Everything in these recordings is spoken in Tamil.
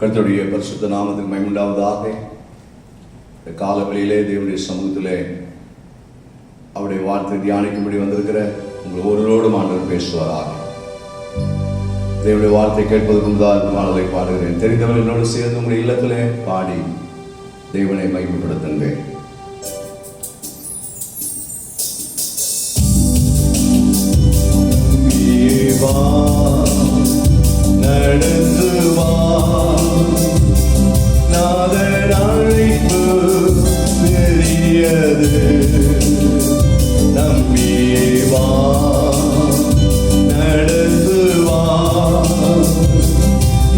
கர்த்தருடைய பரிசுத்த நாமத்துக்கு மகிமை உண்டாவதாக. இந்த காலவெளியிலே தேவனுடைய சமூகத்திலே அவருடைய வார்த்தை தியானிக்கும்படி வந்திருக்கிற உங்கள் ஒருவரோடும் ஆண்டவர் பேசுவாராக. தேவனுடைய வார்த்தை கேட்பதற்கு முன்பாக பாடலை பாடுகிறேன். தெரிந்தவர் என்னோடு சேர்ந்து உங்களுடைய இல்லத்திலே பாடி தேவனை மகிமைப்படுத்துங்கள். நடந்து வா, நாதன் அழைப்பு பெரியது. நம்பியே வா, நடந்து வா,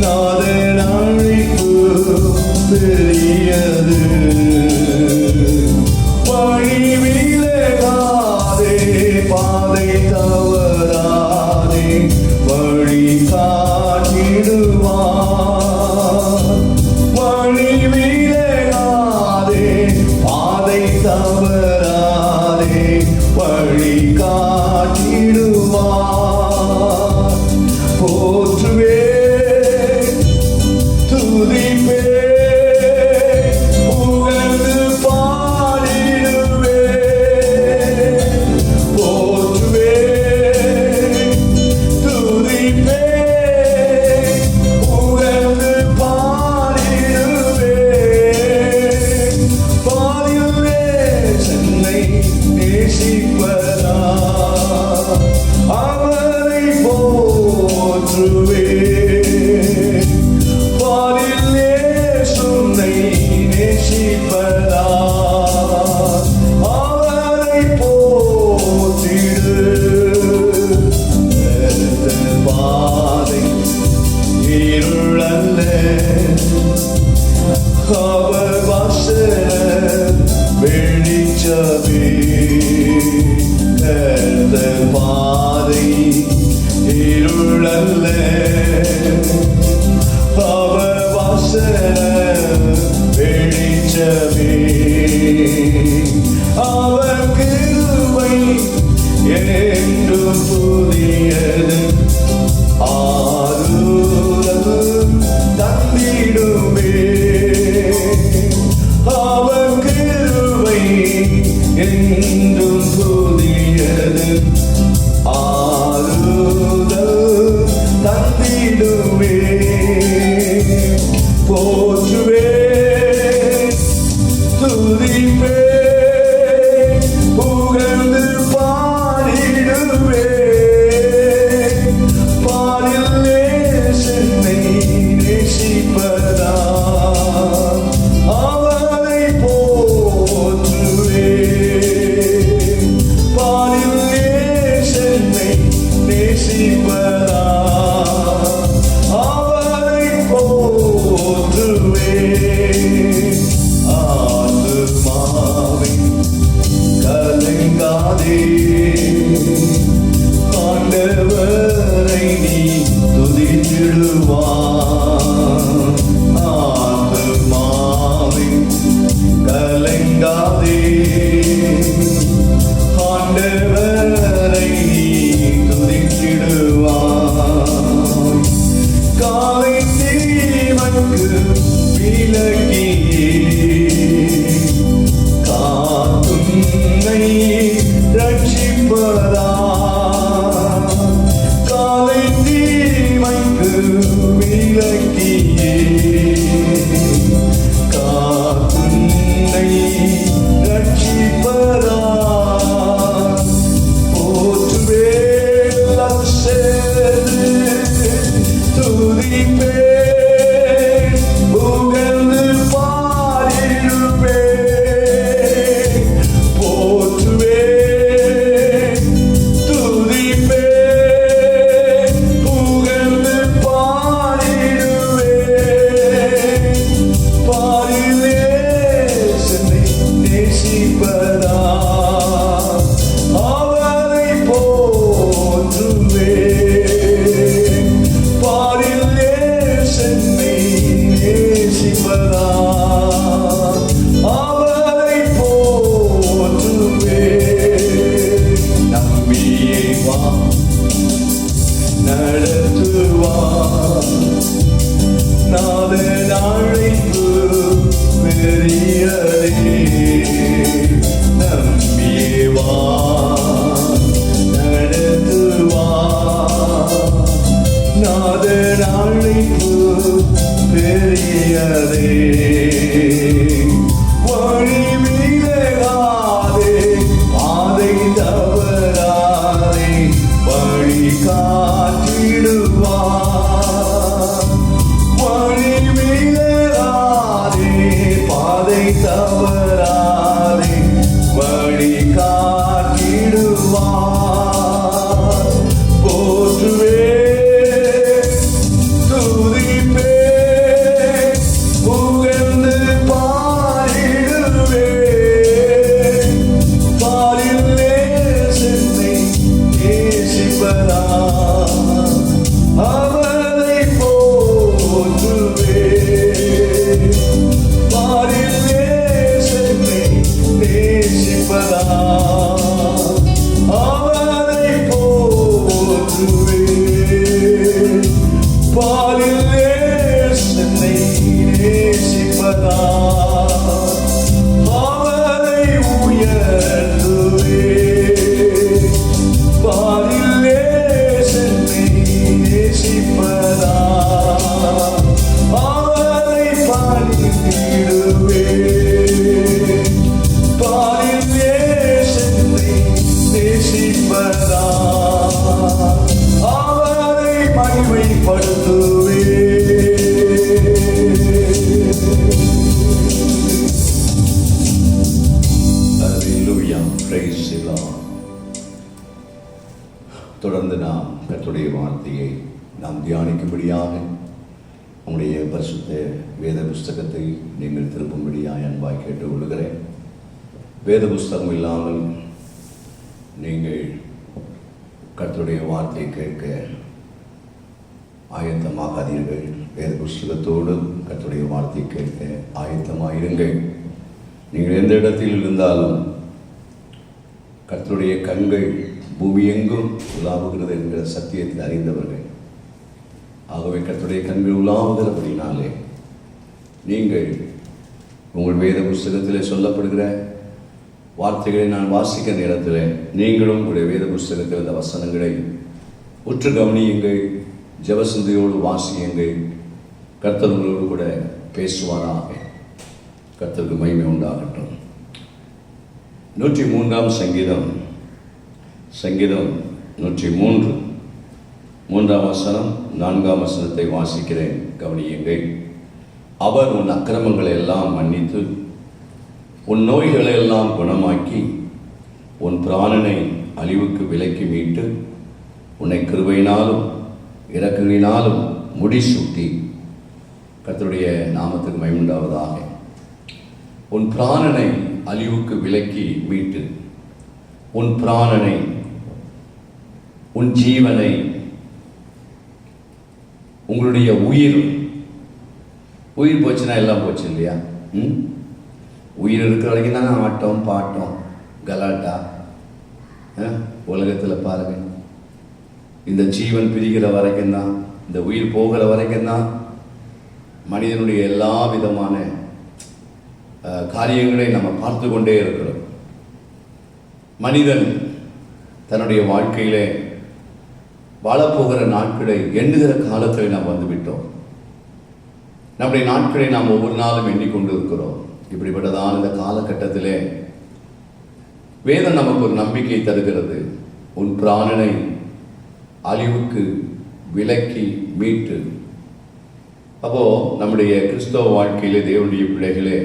நாதன் அழைப்பு பெரியது. வழி விலகாதே, பாதை தவறாதே, வழி வழி விலகாதே, பாதை தவறாதே, வழி காட்டிடுவார். போற்றுவே, துதிப்பே, புகழ்ந்து பாடிடுவே. போற்றுவே, துதிப்பே, அவரை போற்றுவே. பாரிலே சுன்னை நேசிப்பதா, அவரை போற்றிடு. பாதை இருளல்ல, அவர் வாசல் வெளிச்சமே. பாதை இருளல்ல, அவர் வாசல் வெளிச்சமே. அவர் கிருபை என்றும் புதியது, ஆறுதல் தந்திடுமே. அவர் கிருபை என்றும் புதியது, ஆறுதல் தந்திடுமே. போற்றுவே, துதிப்பே, புகழ்ந்து பாடிடுவே. பாடிலே சென்னை நேசிப்பதா, அவரை போற்றுவே. பாடிலே சென்னை நேசிப்பதா, அவரை போற்றுவே. ஆத்துமாவை கலங்காதே, ஆண்டவரை நீ துதித்திடுவாய். ஆத்துமாவை கலங்காதே, ஆண்டவரை நீ துதித்திடுவாய். காலை தீமைக்கு விலகியே காத்துன்னை ரட்சிப்பதா. காலை தீமைக்கு விலகியே காத்துன்னை ரட்சிப்பதா. போற்றுவே, துதிப்பே, புகழ்ந்து பாடிடுவே. போற்றுவே, துதிப்பே, புகழ்ந்து பாடிடுவே. பாடிலே சென்னை நேசிப்பதா, அவரை போற்றுவே. பாடிலே சென்னை நேசிப்பதா, உடையதே. வழி விலகாதே, பாதை தவறாதே, வழி காட்டிடுவார். வழி விலகாதே, பாதை தவறாதே, வழி காட்டிடுவார். போற்றுவே, துதிப்பே, புகழ்ந்து பாடிடுவே. பாலிலே சென்னை நேசிப்பதா, அவரை போற்றுவே. பாலிலே சென்னை நேசிப்பதா, அவரை போற்றுவே. பாலிலே சென்னை நேசிப்பதா, அவரை உயர்த்துவே. பாலிலே சென்னை நேசிப்பதா, அவரை பணிந்திடுவே. பாலிலே சென்னை நேசிப்பதா, அவரை மகிமைப்படுத்துவே. Hallelujah, praise the Lord. தொடர்ந்து நாம் கர்த்தருடைய வார்த்தையை நாம் தியானிக்கும்படியாக உங்களுடைய பரிசுத்த வேத புஸ்தகத்தை நீங்கள் திருப்பும்படியாக அன்பாய் கேட்டுக்கொள்கிறேன். வேத புஸ்தகம் இல்லாமல் நீங்கள் கர்த்தருடைய வார்த்தையை கேட்க ஆயத்தமாகாதீர்கள். வேத புஸ்தகத்தோடு கர்த்தருடைய வார்த்தையை கேட்க ஆயத்தமாயிருங்கள். நீங்கள் எந்த இடத்தில் இருந்தாலும் கர்த்தருடைய கண்கள் பூமி எங்கும் உலாவுகிறது என்கிற சத்தியத்தை அறிந்தவர்கள். ஆகவே கர்த்தருடைய கண்கள் உலாவுகிறபடினாலே நீங்கள் உங்கள் வேத புஸ்தகத்தில் சொல்லப்படுகிற வார்த்தைகளை நான் வாசிக்கிற நேரத்தில் நீங்களும் உங்களுடைய வேத புஸ்தகத்தில் அந்த வசனங்களை உற்று கவனியுங்கள், ஜெபசிந்தையோடு வாசியுங்கள். கர்த்தர் உங்களோடு கூட பேசுவாராக. கர்த்தருக்கு மகிமை உண்டாகட்டும். 103 சங்கீதம் 103 3ஆம் வசனம் 4ஆம் வசனத்தை வாசிக்கிறேன், கவனியுங்கள். அவர் உன் அக்கிரமங்களை எல்லாம் மன்னித்து உன் நோய்களை எல்லாம் குணமாக்கி உன் பிராணனை அழிவுக்கு விலக்கி மீட்டு உன்னை கிருபையினாலும் இரக்கங்களினாலும் முடிசூட்டி. கர்த்தருடைய நாமத்துக்கு மகிமை உண்டாவதாக. உன் பிராணனை அழிவுக்கு விலக்கி மீட்டு உன் பிராணனை, உன் ஜீவனை, உங்களுடைய உயிர் போச்சுன்னா எல்லாம் போச்சு இல்லையா? உயிர் இருக்கிற வரைக்கும் தானே ஆட்டம் பாட்டம் கலாட்டா. உலகத்தில் பாருங்க, இந்த ஜீவன் பிரிகிற வரைக்கும் தான், இந்த உயிர் போகிற வரைக்கும் தான் மனிதனுடைய எல்லா விதமான காரியங்களை நம்ம பார்த்து கொண்டே இருக்கிறோம். மனிதன் தன்னுடைய வாழ்க்கையிலே வாழப்போகிற நாட்களை எண்ணுகிற காலத்தில் நாம் வந்துவிட்டோம். நம்முடைய நாட்களை நாம் ஒவ்வொரு நாளும் எண்ணிக்கொண்டு இருக்கிறோம். இப்படிப்பட்டதான இந்த காலகட்டத்திலே வேதம் நமக்கு ஒரு நம்பிக்கை தருகிறது. உன் பிராணனை அழிவுக்கு விலக்கி மீட்டு. அப்போ நம்முடைய கிறிஸ்தவ வாழ்க்கையிலே தேவனுடைய பிள்ளைகளே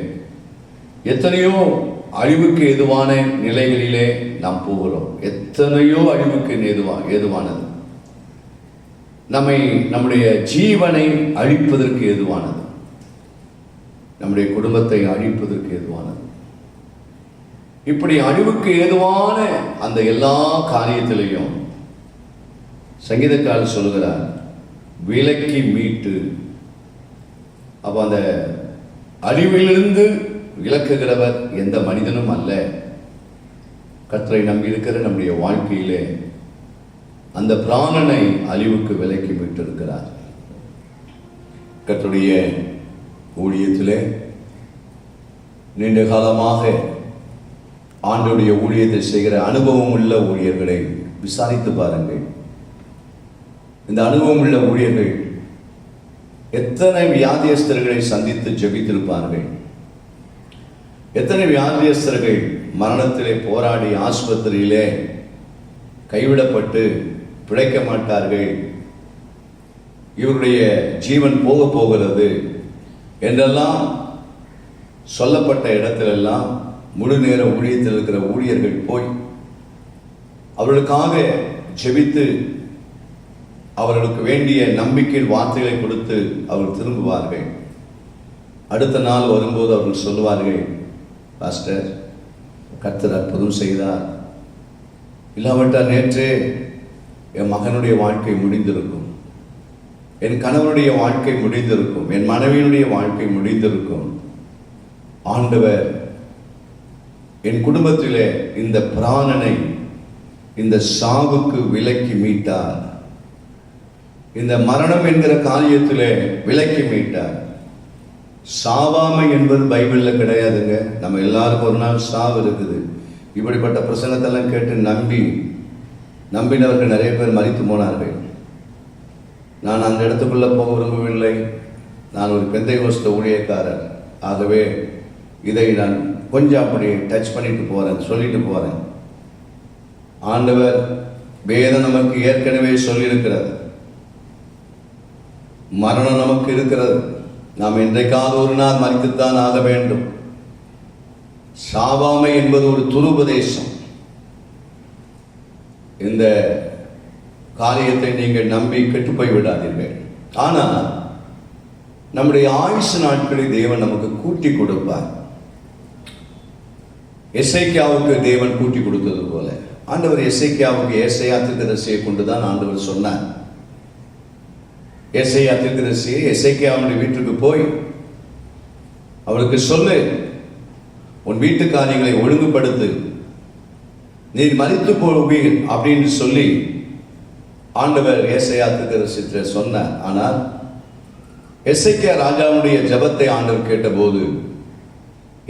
எத்தனையோ அழிவுக்கு ஏதுவான நிலைகளிலே நாம் போகிறோம். எத்தனையோ அழிவுக்கு ஏதுவானது, நம்முடைய ஜீவனை அழிப்பதற்கு ஏதுவானது, நம்முடைய குடும்பத்தை அழிப்பதற்கு ஏதுவானது. இப்படி அழிவுக்கு ஏதுவான அந்த எல்லா காரியத்திலையும் சங்கீதக்காரர் சொல்கிறார், விலக்கி மீட்டு. அப்போ அந்த அழிவிலிருந்து விலக்குகிறவர் எந்த மனிதனும் அல்ல. கர்த்தரை நம்பி இருக்கிற நம்முடைய வாழ்க்கையிலே அந்த பிராணனை அழிவுக்கு விலக்கி மீட்டிருக்கிறார். கர்த்தருடைய ஊழியத்திலே நீண்ட காலமாக ஆண்டவருடைய ஊழியத்தை செய்கிற அனுபவம் உள்ள ஊழியர்களை விசாரித்து பாருங்கள். இந்த அனுபவம் உள்ள ஊழியர்கள் எத்தனை வியாதியஸ்தர்களை சந்தித்து ஜெபித்திருப்பார்கள். எத்தனை வியாதியஸ்தர்கள் மரணத்திலே போராடி ஆஸ்பத்திரியிலே கைவிடப்பட்டு பிழைக்க மாட்டார்கள், இவருடைய ஜீவன் போக போகிறது என்றெல்லாம் சொல்லப்பட்ட இடத்திலெல்லாம் முழு நேர ஊழியத்தில் இருக்கிற ஊழியர்கள் போய் அவர்களுக்காக ஜெபித்து அவர்களுக்கு வேண்டிய நம்பிக்கை வார்த்தைகளை கொடுத்து அவர்கள் திரும்புவார்கள். அடுத்த நாள் வரும்போது அவர்கள் சொல்லுவார்கள், பாஸ்டர், கர்த்தர் அற்புதம் செய்தார், இல்லாவிட்டால் நேற்றே என் மகனுடைய வாழ்க்கை முடிந்திருக்கும், என் கணவனுடைய வாழ்க்கை முடிந்திருக்கும், என் மனைவியினுடைய வாழ்க்கை முடிந்திருக்கும். ஆண்டவர் என் குடும்பத்திலே இந்த பிராணனை இந்த சாவுக்கு விலக்கி மீட்டார், இந்த மரணம் என்கிற காரியத்திலே விலக்கி மீட்டார். சாவாமை என்பது பைபிளில் கிடையாதுங்க. நம்ம எல்லாருக்கும் ஒரு நாள் சாவு இருக்குது. இப்படிப்பட்ட பிரசங்கத்தெல்லாம் கேட்டு நம்பினவர்கள் நிறைய பேர் மரித்து போனார்கள். நான் அந்த இடத்துக்குள்ளே போக விரும்பவில்லை. நான் ஒரு பெந்தைகோஸ்த ஊழியக்காரர். ஆகவே இதை நான் கொஞ்சம் அப்படி டச் பண்ணிட்டு போகிறேன், சொல்லிட்டு போகிறேன். ஆண்டவர் வேதம் நமக்கு ஏற்கனவே சொல்லியிருக்கிறது, மரணம் நமக்கு இருக்கிறது, நாம் என்றைக்காவது ஒரு நாள் மரித்துத்தான் ஆக வேண்டும். சாவாமை என்பது ஒரு துருபதேசம். இந்த காரியத்தை நீங்கள் நம்பி கெட்டுப்போய் விடாதீர்கள். ஆனால் நம்முடைய ஆயுசு நாட்களை தேவன் நமக்கு கூட்டி கொடுப்பார். எசேக்கியாவுக்கு தேவன் கூட்டி கொடுத்தது போல ஆண்டவர் எசேக்கியாவுக்கு ஏசாயா தீர்க்கதரிசியை கொண்டுதான் ஆண்டவர் சொன்னார். ஏசாயா தீர்க்கதரிசி எசேக்கியாவுடைய வீட்டுக்கு போய் அவருக்கு சொல்லு, உன் வீட்டு காரியங்களை ஒழுங்குபடுத்து, நீர் மரித்து போவீர் அப்படின்னு சொல்லி ஆண்டவர் ஏசாயா தீர்க்கதரிசியிட்ட சொன்னார். ஆனால் எசேக்கியா ராஜாவுடைய ஜெபத்தை ஆண்டவர் கேட்டபோது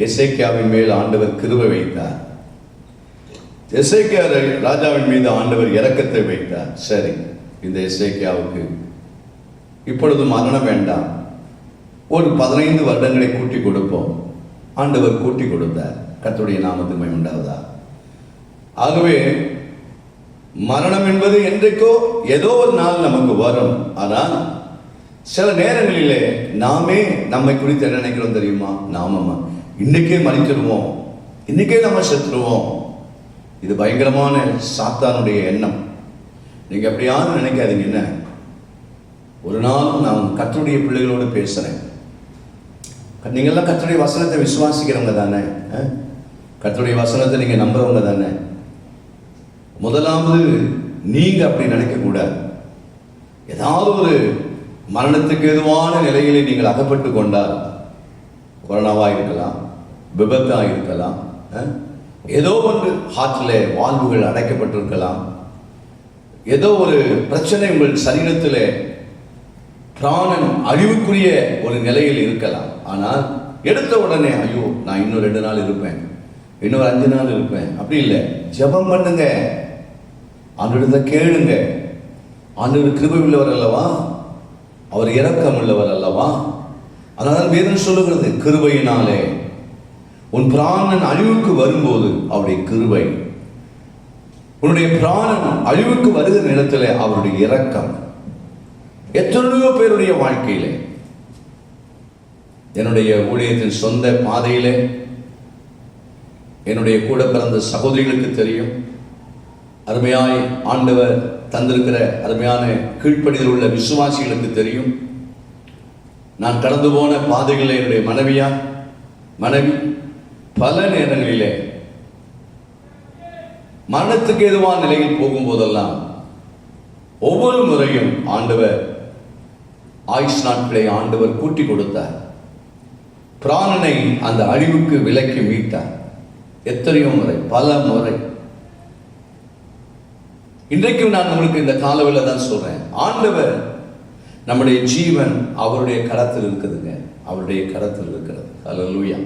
எசேக்கியாவின் மேல் ஆண்டவர் கிருபை வைத்தார். எசேக்கியா ராஜாவின் மீது ஆண்டவர் இரக்கத்தை வைத்தார். சரி, இந்த எசேக்கியாவுக்கு இப்பொழுது மரணம் வேண்டாம், ஒரு 15 வருடங்களை கூட்டி கொடுப்போம். ஆண்டவர் கூட்டி கொடுத்தார். கர்த்தருடைய நாமத்துக்கு மகிமை உண்டாவதா. ஆகவே மரணம் என்பது என்றைக்கோ ஏதோ ஒரு நாள் நமக்கு வரும். ஆனால் சில நேரங்களிலே நாமே நம்மை குறித்து என்ன நினைக்கிறோம் தெரியுமா? நாம இன்னைக்கே மறிச்சிருவோம், இன்னைக்கே நம்ம செத்துருவோம். இது பயங்கரமான சாத்தானுடைய எண்ணம். நீங்க அப்படி யாரும் நினைக்காதீங்க. என்ன, ஒரு நாள் நான் கர்த்தருடைய பிள்ளைகளோடு பேசுறேன். நீங்கெல்லாம் கர்த்தருடைய வசனத்தை விசுவாசிக்கிறவங்க தானே? கர்த்தருடைய வசனத்தை நீங்க நம்புறவங்க தானே? முதலாவது நீங்க அப்படி நினைக்க கூடாது. ஏதாவது ஒரு மரணத்துக்கு எதுவான நிலையிலே நீங்கள் அகப்பட்டு கொண்டால், கொரோனாவா இருக்கலாம், விபத்தா இருக்கலாம், ஏதோ ஒன்று ஹார்ட்டில் வால்வுகள் அடைக்கப்பட்டிருக்கலாம், ஏதோ ஒரு பிரச்சனை உங்கள் சரீரத்தில் பிராணன் அழிவுக்குரிய ஒரு நிலையில் இருக்கலாம். ஆனால் எடுத்த உடனே ஐயோ நான் இன்னும் 2 நாள் இருப்பேன், இன்னொரு 5 நாள் இருப்பேன், அப்படி இல்லை. ஜெபம் பண்ணுங்க, ஆண்டவரிடத்தை கேளுங்க. ஆண்டவர் கிருபை உள்ளவர் அல்லவா, அவர் இரக்கம் உள்ளவர் அல்லவா. அதனால வேதம் சொல்லுகிறது, கிருபையினாலே உன் பிராணன் அழிவுக்கு வரும்போது அவருடைய கிருபை, உன்னுடைய பிராணன் அழிவுக்கு வருகிற நேரத்தில் அவருடைய இரக்கம். எத்தனையோ பேருடைய வாழ்க்கையிலே, என்னுடைய ஊழியத்தின் சொந்த பாதையிலே என்னுடைய கூட பிறந்த சகோதரிகளுக்கு தெரியும், அருமையாய் ஆண்டவர் தந்திருக்கிற அருமையான கீழ்ப்படிதல் உள்ள விசுவாசிகளுக்கு தெரியும். நான் கடந்து போன பாதைகளில் என்னுடைய மனைவி பல நேரங்களிலே மரணத்துக்கு ஏதுவான நிலையில் போகும்போதெல்லாம் ஒவ்வொரு முறையும் ஆண்டவர் ஆயுஷ் நாட்களை ஆண்டவர் கூட்டி கொடுத்தார். பிராணனை அந்த அழிவுக்கு விலக்கி மீட்டார். எத்தனையோ முறை, பல முறை. இன்றைக்கும் நான் உங்களுக்கு இந்த காலவெளியில தான் சொல்றேன், ஆண்டவர் நம்முடைய ஜீவன் அவருடைய கரத்தில் இருக்குதுங்க, அவருடைய கரத்தில் இருக்கிறது. அல்லேலூயா.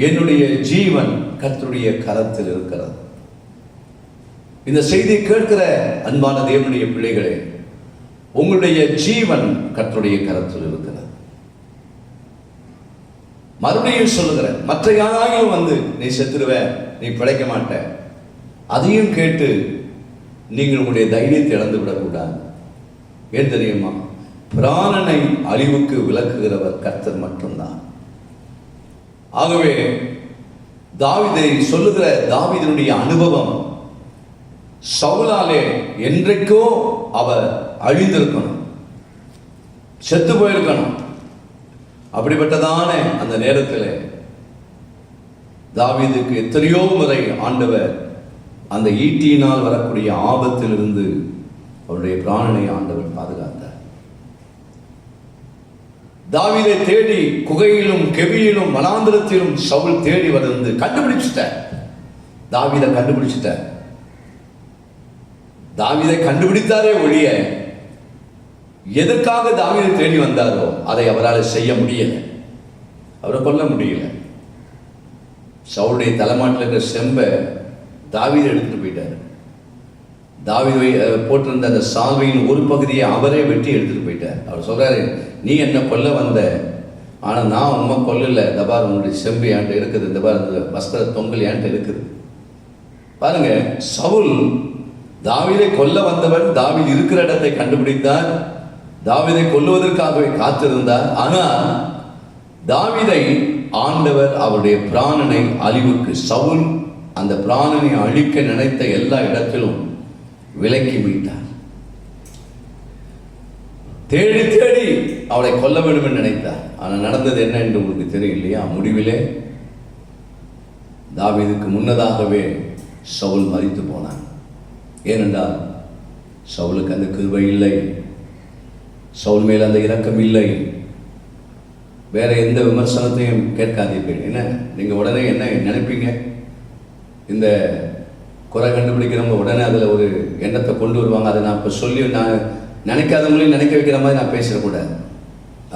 என்னுடைய ஜீவன் கர்த்தருடைய கரத்தில் இருக்கிறது. இந்த செய்தியை கேட்கிற அன்பான தேவனுடைய பிள்ளைகளே, உங்களுடைய ஜீவன் கர்த்தருடைய கரத்தில் இருக்கிறது. மறுபடியும் சொல்லுகிறேன், மற்ற யாராயும் வந்து நீ செத்துருவ, நீ பிழைக்க மாட்ட, அதையும் கேட்டு நீங்கள் உங்களுடைய தைரியத்தை இழந்து விடக்கூடாது. ஏன் தெரியுமா? பிராணனை அழிவுக்கு விலக்குகிறவர் கர்த்தர் மட்டும்தான். ஆகவே தாவீதை சொல்லுகிற தாவீதினுடைய அனுபவம், சவுலாலே என்றைக்கோ அவர் அழிந்திருக்கணும், செத்து போயிருக்கணும். அப்படிப்பட்டதான அந்த நேரத்தில் தாவீதுக்கு எத்தனையோ முறை ஆண்டவர் அந்த ஈட்டியினால் வரக்கூடிய ஆபத்திலிருந்து அவருடைய பிராணனை ஆண்டவர் பாதுகாத்தார். தாவீதை தேடி குகையிலும் கெபியிலும் வனாந்திரத்திலும் சவுல் தேடி வந்து கண்டுபிடிச்சிட்டார். தாவீதை கண்டுபிடிச்சிட்டார். தாவீதை கண்டுபிடித்தாரே ஒழிய எதற்காக தாவீதை தேடி வந்தாரோ அதை அவரால் செய்ய முடியல, அவரை கொல்ல முடியல. சவுளுடைய தலைமாட்டில் இருக்கிற செம்பை தாவீதை எடுத்துட்டு போயிட்டார். தாவீதை போட்டிருந்த அந்த சால்வையின் ஒரு பகுதியை அவரே வெட்டி எடுத்துட்டு போயிட்டார். அவர் சொல்றாரு, நீ என்ன கொல்ல வந்த, ஆனால் நான் உண்மை கொல்லல. தபார் உன்னுடைய செம்பு ஏன்ட்டு இருக்குது, தபார் அந்த வஸ்திர தொங்கல் ஏன்ட்டு இருக்குது. பாருங்க, சவுல் தாவீதை கொல்ல வந்தவன் தாவீது இருக்கிற இடத்தை கண்டுபிடித்தார், தாவீதை கொல்லுவதற்காகவே காத்திருந்தார். ஆனால் தாவீதை ஆண்டவர் அவருடைய பிராணனை அழிவுக்கு, சவுல் அந்த பிராணனை அழிக்க நினைத்த எல்லா இடத்திலும் விலக்கி மீட்டார். தேடி தேடி அவளை கொல்ல வேண்டும் என்று நினைத்தார். ஆனால் நடந்தது என்ன என்று உங்களுக்கு தெரியும் இல்லையா? முடிவிலே தாவீதுக்கு முன்னதாகவே சவுல் மரித்து போனான். ஏனென்றால் சவுலுக்கு அந்த கிருபை இல்லை, சவுல் மேல் அந்த இரக்கம் இல்லை. வேற எந்த விமர்சனத்தையும் கேட்காதீர்கள். என்ன நீங்கள் உடனே என்ன நினைப்பீங்க? இந்த குறை கண்டுபிடிக்கிறவங்க உடனே அதில் ஒரு எண்ணத்தை கொண்டு வருவாங்க. அதை நான் இப்போ சொல்லி நான் நினைக்காதவங்களையும் நினைக்க வைக்கிற மாதிரி நான் பேசிடக்கூடாது.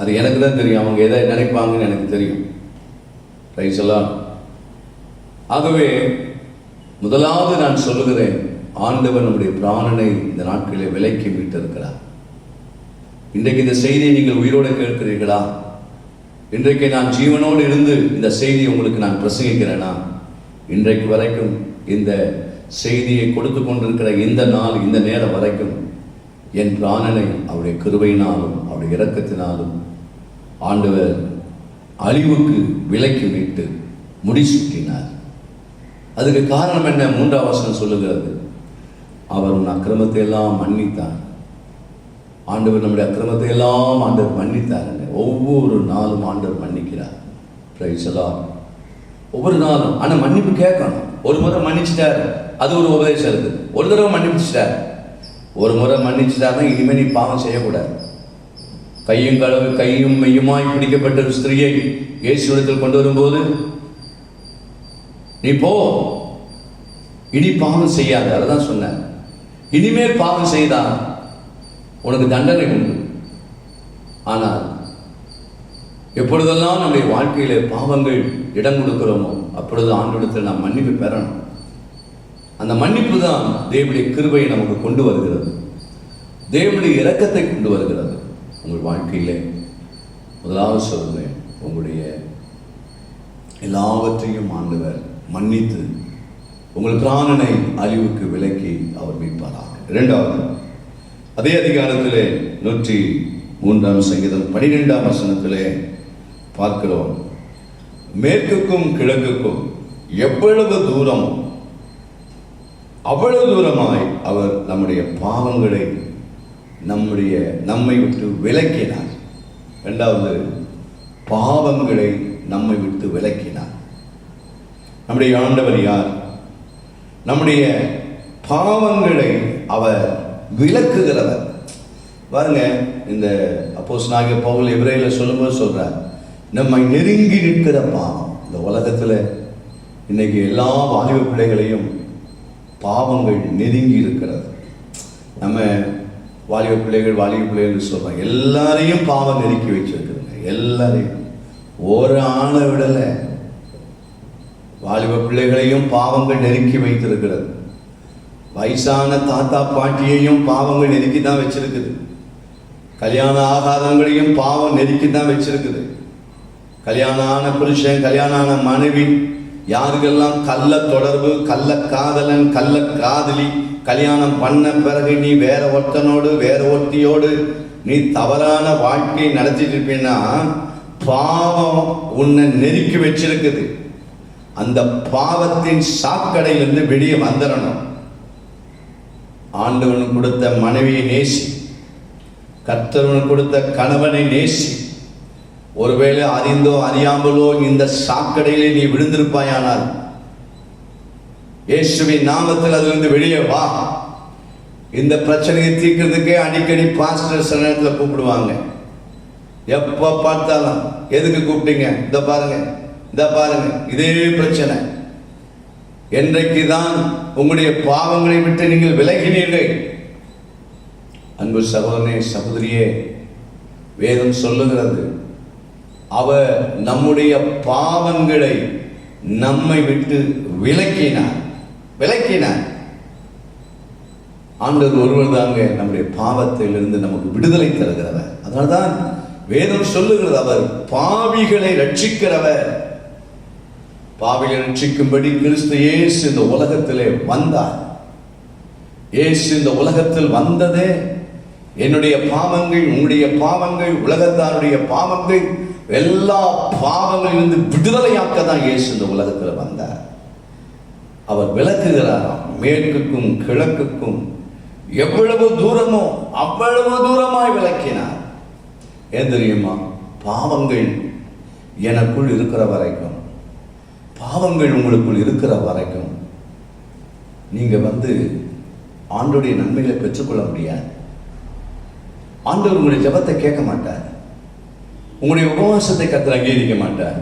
அது எனக்கு தான் தெரியும், அவங்க எதை நினைப்பாங்கன்னு எனக்கு தெரியும். ரைட் சொல்லலாம். ஆகவே முதலாவது நான் சொல்லுகிறேன், ஆண்டவர் நம்முடைய பிராணனை இந்த நாட்களில் விலைக்கு மீட்டிருக்கிறார். இன்றைக்கு இந்த செய்தியை நீங்கள் உயிரோடு கேட்கிறீர்களா? இன்றைக்கு நான் ஜீவனோடு இருந்து இந்த செய்தியை உங்களுக்கு நான் பிரசங்கிக்கிறேனா? இன்றைக்கு வரைக்கும் இந்த செய்தியை கொடுத்து கொண்டிருக்கிற இந்த நாள், இந்த நேரம் வரைக்கும் என் பிராணனை அவருடைய கிருபையினாலும் அவருடைய இரக்கத்தினாலும் ஆண்டவர் அழிவுக்கு விலக்கி மீட்டு முடிசூட்டினார். அதுக்கு காரணம் என்ன? 3ஆம் வசனம் சொல்லுகிறது, அவர் உன் அக்கிரமத்தை எல்லாம் மன்னித்தார். ஆண்டவர் நம்முடைய அக்கிரமத்தை எல்லாம் ஆண்டவர் மன்னித்தார். ஒவ்வொரு நாளும் ஆண்டவர் மன்னிக்கிறார். Praise the Lord. ஒவ்வொரு நாளும். ஆனால் மன்னிப்பு கேட்கணும். ஒரு முறை மன்னிச்சிட்டார், அது ஒரு உபதேசம் இருக்குது. ஒரு தடவை மன்னிச்சிட்டார், ஒரு முறை மன்னிச்சிட்டாருன்னா இனிமேல் நீ பாவம் செய்யக்கூடாது. கையும் மெய்யுமாய் பிடிக்கப்பட்ட ஒரு ஸ்திரியை இயேசுவிடத்தில் கொண்டு வரும்போது, நீ போ, இனி பாவம் செய்யாது. அதுதான் சொன்னார். இனிமேல் பாவம் செய்தால் உனக்கு தண்டனை உண்டு. ஆனால் எப்பொழுதெல்லாம் நம்முடைய வாழ்க்கையில பாவங்கள் இடம் கொடுக்கிறோமோ அப்பொழுது ஆண்டவரிடத்தில் நாம் மன்னிப்பு பெறணும். அந்த மன்னிப்பு தான் தேவனுடைய கிருபையை நமக்கு கொண்டு வருகிறது, தேவனுடைய இரக்கத்தை கொண்டு வருகிறது. உங்கள் வாழ்க்கையிலே முதலாவது சொல்லுவேன், உங்களுடைய எல்லாவற்றையும் ஆண்டவர் மன்னித்து உங்கள் பிராணனை அழிவுக்கு விலக்கி அவர் மீட்பாராக. இரண்டாவது, அதே அதிகாரத்திலே 103ஆம் சங்கீதம் 12ஆம் வசனத்திலே பார்க்கிறோம், மேற்குக்கும் கிழக்குக்கும் எவ்வளவு தூரமோ அவ்வளவு தூரமாய் அவர் நம்முடைய பாவங்களை நம்மை விட்டு விலக்கினார். இரண்டாவது, பாவங்களை நம்மை விட்டு விலக்கினார். நம்முடைய ஆண்டவர் யார்? நம்முடைய பாவங்களை அவர் விலக்குகிறவர். பாருங்க, இந்த அப்போஸ்தலனாகிய பவுல் எபிரேயர்ல சொல்லும்போது சொல்றார், நம்மை நெருங்கி நிற்கிற பாவம். இந்த உலகத்துல இன்னைக்கு எல்லா வாலிப பிள்ளைகளையும் பாவங்கள் நெருங்கி இருக்கிறது. நம்ம வாலிப பிள்ளைகள் சொல்றோம், எல்லாரையும் பாவம் நெருக்கி வச்சிருக்குதுங்க. எல்லாரையும், ஒரு ஆளை விடல, வாலிப பிள்ளைகளையும் பாவங்கள் நெருக்கி வைத்திருக்கிறது. வயசான தாத்தா பாட்டியையும் பாவங்கள் நெருக்கி தான் வச்சிருக்குது. கல்யாணம் ஆகாதவங்களையும் பாவம் நெருக்கி தான் வச்சிருக்குது. கல்யாணம் ஆன புருஷன், கல்யாணம் ஆன மனைவி, யாருக்கெல்லாம் கள்ள தொடர்பு, கள்ள காதலன், கள்ள காதலி, கல்யாணம் பண்ண பிறகு நீ வேற ஒருத்தனோடு வேற ஒருத்தியோடு நீ தவறான வாழ்க்கையை நடத்திட்டு இருப்பீன்னா பாவம் உன்னை நெருக்கி வச்சிருக்குது. அந்த பாவத்தின் சாக்கடையிலிருந்து வெளியே வந்துடணும். ஆண்டவனுக்கு கொடுத்த மனைவியை நேசி, கர்த்தவனுக்கு கொடுத்த கணவனை நேசி. ஒருவேளை அறிந்தோ அறியாமலோ இந்த சாக்கடையிலே நீ விழுந்திருப்பாயானால் இயேசுவின் நாமத்தில் அதிலிருந்து வெளியே வா. இந்த பிரச்சனையை தீர்க்கிறதுக்கே அடிக்கடி பாஸ்டர் சில நேரத்தில் கூப்பிடுவாங்க. எப்ப பார்த்தாலும் எதுக்கு கூப்பிட்டீங்க, இந்த பாருங்க இந்த பாருங்க இதே பிரச்சனை. என்றைக்குதான் உங்களுடைய பாவங்களை விட்டு நீங்கள் விலகினீர்கள்? அன்பு சகோதரனே சகோதரியே, வேதம் சொல்லுகிறது, அவர் நம்முடைய பாவங்களை நம்மை விட்டு விலக்கினார். ஆண்டவர் ஒருவர் தாங்க நம்முடைய பாவத்திலிருந்து நமக்கு விடுதலை தருகிறவர். அதனால்தான் வேதம் சொல்லுகிறது, அவர் பாவிகளை ரட்சிக்கிறவர். பாவிகளை ரட்சிக்கும்படி கிறிஸ்து இயேசு இந்த உலகத்திலே வந்தார். இயேசு இந்த உலகத்தில் வந்ததே என்னுடைய பாவங்கள், உங்களுடைய பாவங்கள், உலகத்தாருடைய பாவங்கள், எல்லா பாவங்களிலிருந்து விடுதலையாக்க தான் இயேசு இந்த உலகத்தில் வந்தார். அவர் விளக்குகிறாராம், மேற்குக்கும் கிழக்குக்கும் எவ்வளவு தூரமோ அவ்வளவு தூரமாய் விளக்கினார். ஏன் தெரியுமா? பாவங்கள் எனக்குள் இருக்கிற வரைக்கும், பாவங்கள் உங்களுக்குள் இருக்கிற வரைக்கும் நீங்க ஆண்டவருடைய நன்மைகளை பெற்றுக்கொள்ள முடியாது. ஆண்டவர் உங்களுடைய ஜெபத்தை கேட்க மாட்டார். உங்களுடைய உபவாசத்தை கர்த்தர் அங்கீகரிக்க மாட்டார்.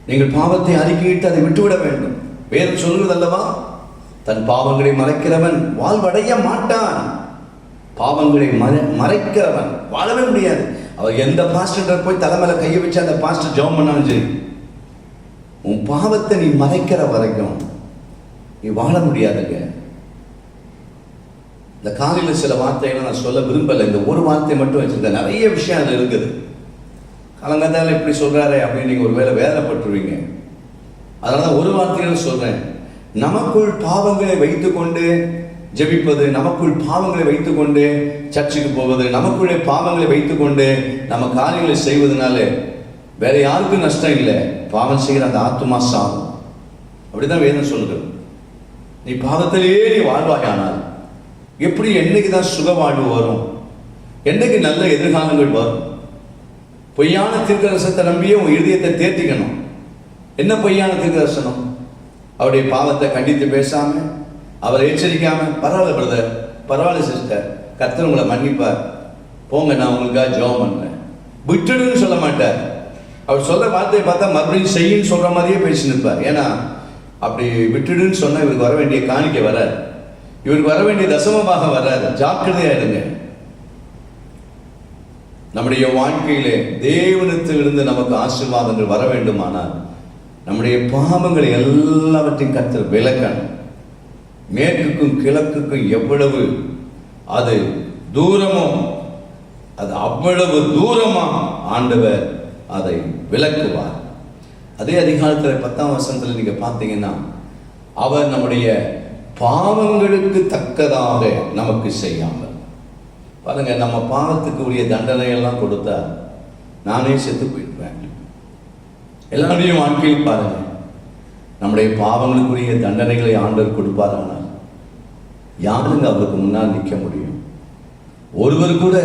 நீங்கள் பாவத்தை அறிக்கையிட்டு அதை விட்டுவிட வேண்டும். வேதம் சொல்லுவது அல்லவா, தன் பாவங்களை மறைக்கிறவன் வாழ்வடைய மாட்டான். பாவங்களை மறைக்கிறவன் வாழவே முடியாது. அவர் எந்த பாஸ்டர் போய் தலைமையில கையை வச்சு அந்த பாஸ்டர் ஜெபம் பண்ணாலும் சரி, உன் பாவத்தை நீ மறைக்கிற வரைக்கும் நீ வாழ முடியாதுங்க. இந்த காலையில் சில வார்த்தைகளை நான் சொல்ல விரும்பலை, இந்த ஒரு வார்த்தை மட்டும் வச்சிருக்கேன். நிறைய விஷயம் அதில் இருக்குது. கலங்கத்தால் இப்படி சொல்றாரு அப்படின்னு நீங்க ஒருவேளை வேதனைப்பட்டுருவீங்க. அதனால ஒரு வார்த்தைகள் சொல்றேன். நமக்குள் பாவங்களை வைத்துக்கொண்டு ஜெபிப்பது, நமக்குள் பாவங்களை வைத்துக்கொண்டு சர்ச்சுக்கு போவது, நமக்குள்ளே பாவங்களை வைத்துக்கொண்டு நம்ம காரியங்களை செய்வதனால வேற யாருக்கும் நஷ்டம் இல்லை. பாவம் செய்கிற அந்த ஆத்துமா சாகும். அப்படிதான் வேதம் சொல்லுது. நீ பாவத்திலேயே நீ வாழ்வாயானால் எப்படி என்னைக்கு தான் சுக வாழ்வு வரும்? என்னைக்கு நல்ல எதிர்காலங்கள் வரும்? பொய்யான தீர்க்கதரிசனத்தை நம்பியே உன் இதயத்தை தேர்த்திக்கணும். என்ன பொய்யான தீர்க்கதரிசனம்? அவருடைய பாவத்தை கண்டித்து பேசாம, அவரை எச்சரிக்காம, பரவாயில்ல பிரதர், பரவாயில்ல சிஸ்டர், கர்த்தர் உங்களை மன்னிப்பார், போங்க நான் உங்களுக்காக ஜெபம் பண்றேன், விட்டுடுன்னு சொல்ல மாட்டார். அவர் சொல்ற வார்த்தையை பார்த்தா மறுபடியும் செய்யுன்னு சொல்ற மாதிரியே பேசி நிற்பார். ஏன்னா அப்படி விட்டுடுன்னு சொன்னா இவருக்கு வர வேண்டிய காணிக்கை வராது, இவருக்கு வர வேண்டிய தசமமாக வராது. ஜாக்கிரதையாயிடுங்க. நம்முடைய வாழ்க்கையிலே தேவனிடத்திலிருந்து நமக்கு ஆசீர்வாதங்கள் வர வேண்டுமானால் நம்முடைய பாவங்களை எல்லாவற்றையும் கர்த்தர் விலக்கணும். மேற்குக்கும் கிழக்குக்கும் எவ்வளவு அது தூரமோ அது அவ்வளவு தூரமா ஆண்டவர் அதை விலக்குவார். அதே அதிகாரத்தில் 10ஆம் வசனத்தில் நீங்க பார்த்தீங்கன்னா, அவர் நம்முடைய பாவங்களுக்கு தக்கதாக நமக்கு செய்யாமல், பாருங்க, நம்ம பாவத்துக்கு உரிய தண்டனை எல்லாம் கொடுத்தா நானே செத்து போயிடுவேன். எல்லாருடைய வாழ்க்கையில் பாருங்க, நம்முடைய பாவங்களுக்குரிய தண்டனைகளை ஆண்டவர் கொடுப்பாரானால் யாருங்க அவருக்கு முன்னால் நிற்க முடியும்? ஒருவர் கூட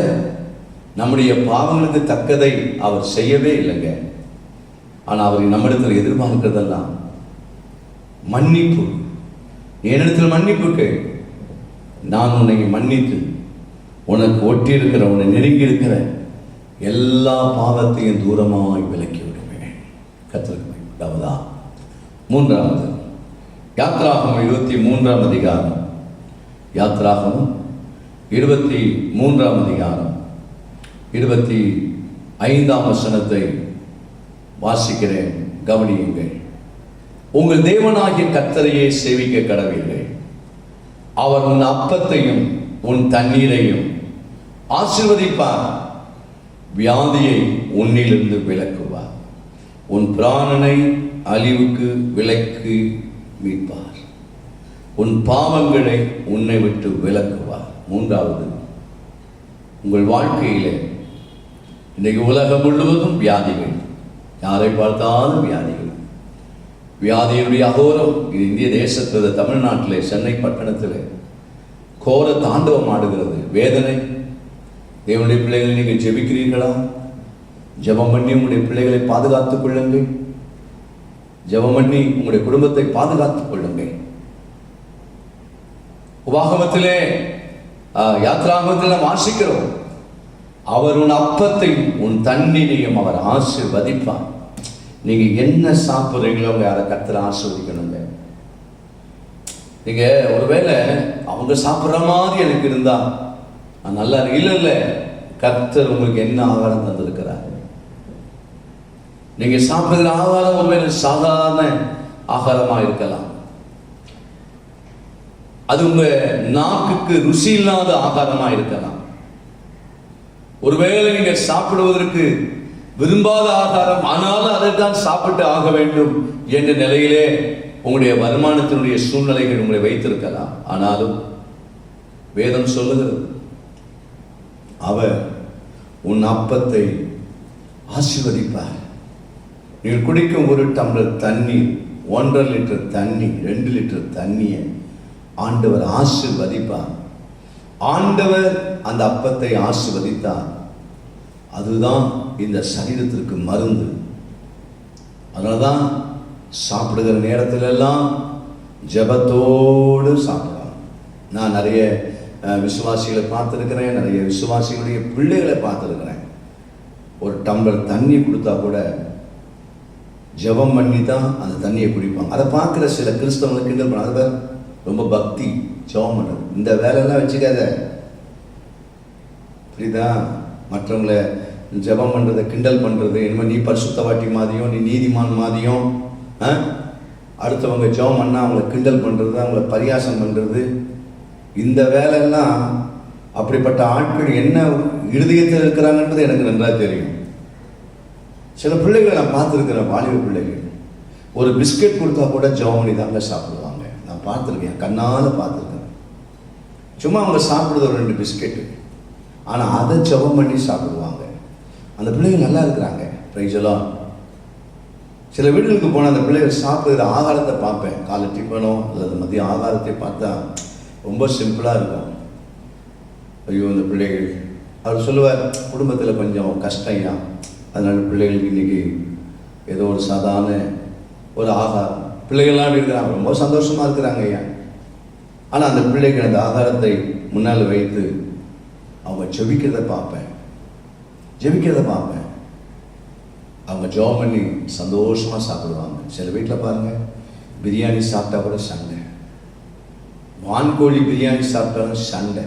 நம்முடைய பாவங்களுக்கு தக்கதை அவர் செய்யவே இல்லைங்க. ஆனால் அவர் நம்மிடத்தில் எதிர்பார்க்கிறதெல்லாம் மன்னிப்பு. என்னிடத்தில் மன்னிப்பு கேள், நான் உன்னை மன்னித்து உனக்கு ஒட்டி இருக்கிற, உன்னை நெருங்கி இருக்கிற எல்லா பாவத்தையும் தூரமாய் விலக்கி விடுவேன். கர்த்தருக்கு மகிமை. மூன்றாவது யாத்ராகமம் 23ஆம் அதிகாரம், யாத்ராகமம் 23ஆம் அதிகாரம் 25ஆம் வசனத்தை வாசிக்கிறேன், கவனியுங்கள். உங்கள் தேவனாகிய கர்த்தரையே சேவிக்க கடவீர்கள். அவர் உன் அப்பத்தையும் உன் தண்ணீரையும் ஆசீர்வதிப்பார், வியாதியை உன்னிலிருந்து விலக்குவார், உன் பிராணனை அழிவுக்கு விலக்கி மீட்பார், உன் பாவங்களை உன்னை விட்டு விலக்குவார். மூன்றாவது, உங்கள் வாழ்க்கையிலே இன்றைக்கு உலகம் முழுவதும் வியாதிகள், யாரை பார்த்தாலும் வியாதிகள், வியாதியுடைய அகோரம். இது இந்திய தேசத்தில், தமிழ்நாட்டிலே, சென்னை பட்டணத்தில் கோர தாண்டவம் ஆடுகிறது வேதனை. தேவனுடைய பிள்ளைகளை நீங்கள் ஜெபிக்கிறீர்களா? ஜெபம் பண்ணி உங்களுடைய பிள்ளைகளை பாதுகாத்துக் கொள்ளுங்கள். ஜெபம் பண்ணி உங்களுடைய குடும்பத்தை பாதுகாத்துக் கொள்ளுங்கள். உபாகமத்திலே, யாத்ராகமத்தில் நாம் வாசிக்கிறோம், அவர் உன் அப்பத்தையும் உன் தண்ணீரையும் அவர் ஆசீர்வதிப்பார். நீங்க என்ன சாப்பிட்றீங்களோ அதை கர்த்தர் ஆசீர்வதிக்கணுங்க. நீங்க ஒருவேளை அவங்க சாப்பிட்ற மாதிரி எனக்கு இருந்தா நல்லா இல்லை, கர்த்தர் உங்களுக்கு என்ன ஆகாரம் தந்திருக்கிறார்? நீங்க சாப்பிடுகிற ஆகாரம் ஒருவேளை சாதாரண ஆகாரமா இருக்கலாம், அது உங்க நாக்குக்கு ருசி இல்லாத ஆகாரமா இருக்கலாம். ஒருவேளை நீங்க சாப்பிடுவதற்கு விரும்பாத ஆகாரம், ஆனாலும் அதைத்தான் சாப்பிட்டு ஆக வேண்டும் என்ற நிலையிலே உங்களுடைய வருமானத்தினுடைய சூழ்நிலைகள் உங்களை வைத்திருக்கலாம். ஆனாலும் வேதம் சொல்லுகிறது, அவர் உன் அப்பத்தை ஆசீர்வதிப்பார். நீங்கள் குடிக்கும் ஒரு டம்ளர் தண்ணீர், 1.5 லிட்டர் தண்ணி, 2 லிட்டர் தண்ணியை ஆண்டவர் ஆசீர்வதிப்பார். ஆண்டவர் அந்த அப்பத்தை ஆசீர்வதித்தார். அதுதான் இந்த சரீரத்திற்கு மருந்து. அதனால்தான் சாப்பிடுகிற நேரத்தில் எல்லாம் ஜெபத்தோடு சாப்பிடலாம். நான் நிறைய விசுவாசிகளை பார்த்துருக்கிறேன், நிறைய விசுவாசிகளுடைய பிள்ளைகளை பார்த்துருக்கிறேன். ஒரு டம்ளர் தண்ணி கொடுத்தா கூட ஜெபம் பண்ணி தான் அந்த தண்ணியை குடிப்பாங்க. அதை பார்க்குற சில கிறிஸ்தவங்களை கிண்டல் பண்ண, அதை ரொம்ப பக்தி ஜெபம் பண்ணுறது, இந்த வேலையெல்லாம் வச்சுக்காத, புரியுதா? மற்றவங்களை ஜெபம் பண்ணுறதை கிண்டல் பண்ணுறது, இனிமேல் நீ பரிசுத்தவாட்டி மாதிரியும், நீ நீதிமான் மாதிரியும், அடுத்தவங்க ஜெபம் பண்ணால் அவங்கள கிண்டல் பண்ணுறது, அவங்கள பரியாசம் பண்ணுறது, இந்த வேலையெல்லாம் அப்படிப்பட்ட ஆட்கள் என்ன இருதயத்தில் இருக்கிறாங்கன்றது எனக்கு நன்றாக தெரியும். சில பிள்ளைகளை நான் பார்த்துருக்கிறேன், வாலிப பிள்ளைகள் ஒரு பிஸ்கெட் கொடுத்தா கூட ஜெபம் பண்ணி தாங்க சாப்பிடுவாங்க. நான் பார்த்துருக்கேன், கண்ணால் பார்த்துருக்கேன். சும்மா அவங்க சாப்பிடுறது ஒரு 2 பிஸ்கெட்டு, ஆனால் அதை ஜெபம் பண்ணி சாப்பிடுவாங்க. அந்த பிள்ளைகள் நல்லா இருக்கிறாங்க, பிரைஸ் எல்லாம். சில வீடுகளுக்கு போனால் அந்த பிள்ளைகள் சாப்பிடுகிற ஆகாரத்தை பார்ப்பேன், காலை டிஃபனோ அல்லது மதிய ஆகாரத்தை பார்த்தா ரொம்ப சிம்பிளாக இருக்கும். ஐயோ இந்த பிள்ளைகள், அவர் சொல்லுவார், குடும்பத்தில் கொஞ்சம் கஷ்டம், அதனால பிள்ளைகளுக்கு இன்றைக்கி ஏதோ ஒரு சாதாரண ஒரு ஆகாரம், பிள்ளைகள்லாம் அப்படி இருக்கிறாங்க, ரொம்ப சந்தோஷமாக இருக்கிறாங்க ஐயா. ஆனால் அந்த பிள்ளைகள் அந்த ஆகாரத்தை முன்னால் வைத்து அவங்க ஜெபிக்கிறத பார்ப்பேன். அவங்க ஜெபம் பண்ணி சந்தோஷமாக சாப்பிடுவாங்க. சில வீட்டில் பாருங்கள், பிரியாணி சாப்பிட்டா கூட சண்டை, வான்கோழி பிரியாணி சாப்பிட்டாலும் சண்டை,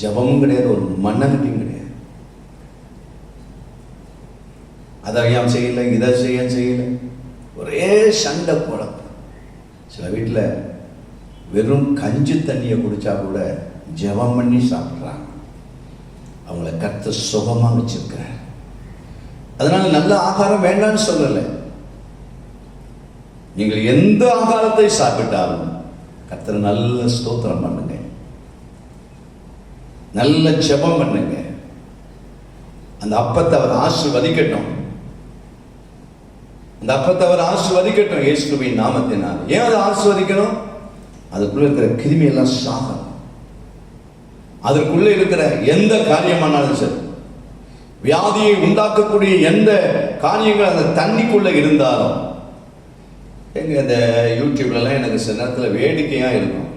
ஜெபமும் கிடையாது, ஒரு மண்ணங்கட்டியும் கிடையாது. அதை ஏன் செய்யலை, இதை செய்யலை, ஒரே சண்டை குழப்பம். சில வீட்டில் வெறும் கஞ்சி தண்ணியை குடித்தா கூட ஜெபம் பண்ணி சாப்பிட்றாங்க. அவங்கள கர்த்தர் சுகமாக வச்சிருக்கிறார். அதனால நல்ல ஆகாரம் வேண்டான்னு சொல்லலை. நீங்கள் எந்த ஆகாரத்தை சாப்பிட்டாலும் கர்த்தர் நல்ல ஸ்தோத்திரம் பண்ணுங்க, நல்ல ஜெபம் பண்ணுங்க. அந்த அப்பத்தை அவர் ஆசீர்வதிக்கட்டும், அந்த அப்பத்தை அவர் ஆசீர்வதிக்கட்டும் இயேசுவின் நாமத்தினால். ஏன் அதை ஆசீர்வதிக்கணும்? அதுக்குள்ள இருக்கிற கிருமி எல்லாம் சாகணும். அதற்குள்ளே இருக்கிற எந்த காரியமானாலும் சரி, வியாதியை உண்டாக்கக்கூடிய எந்த காரியங்கள் அந்த தண்ணிக்குள்ள இருந்தாலும், எங்க இந்த யூடியூப்லலாம் எனக்கு சில நேரத்தில் வேடிக்கையாக இருக்கும்,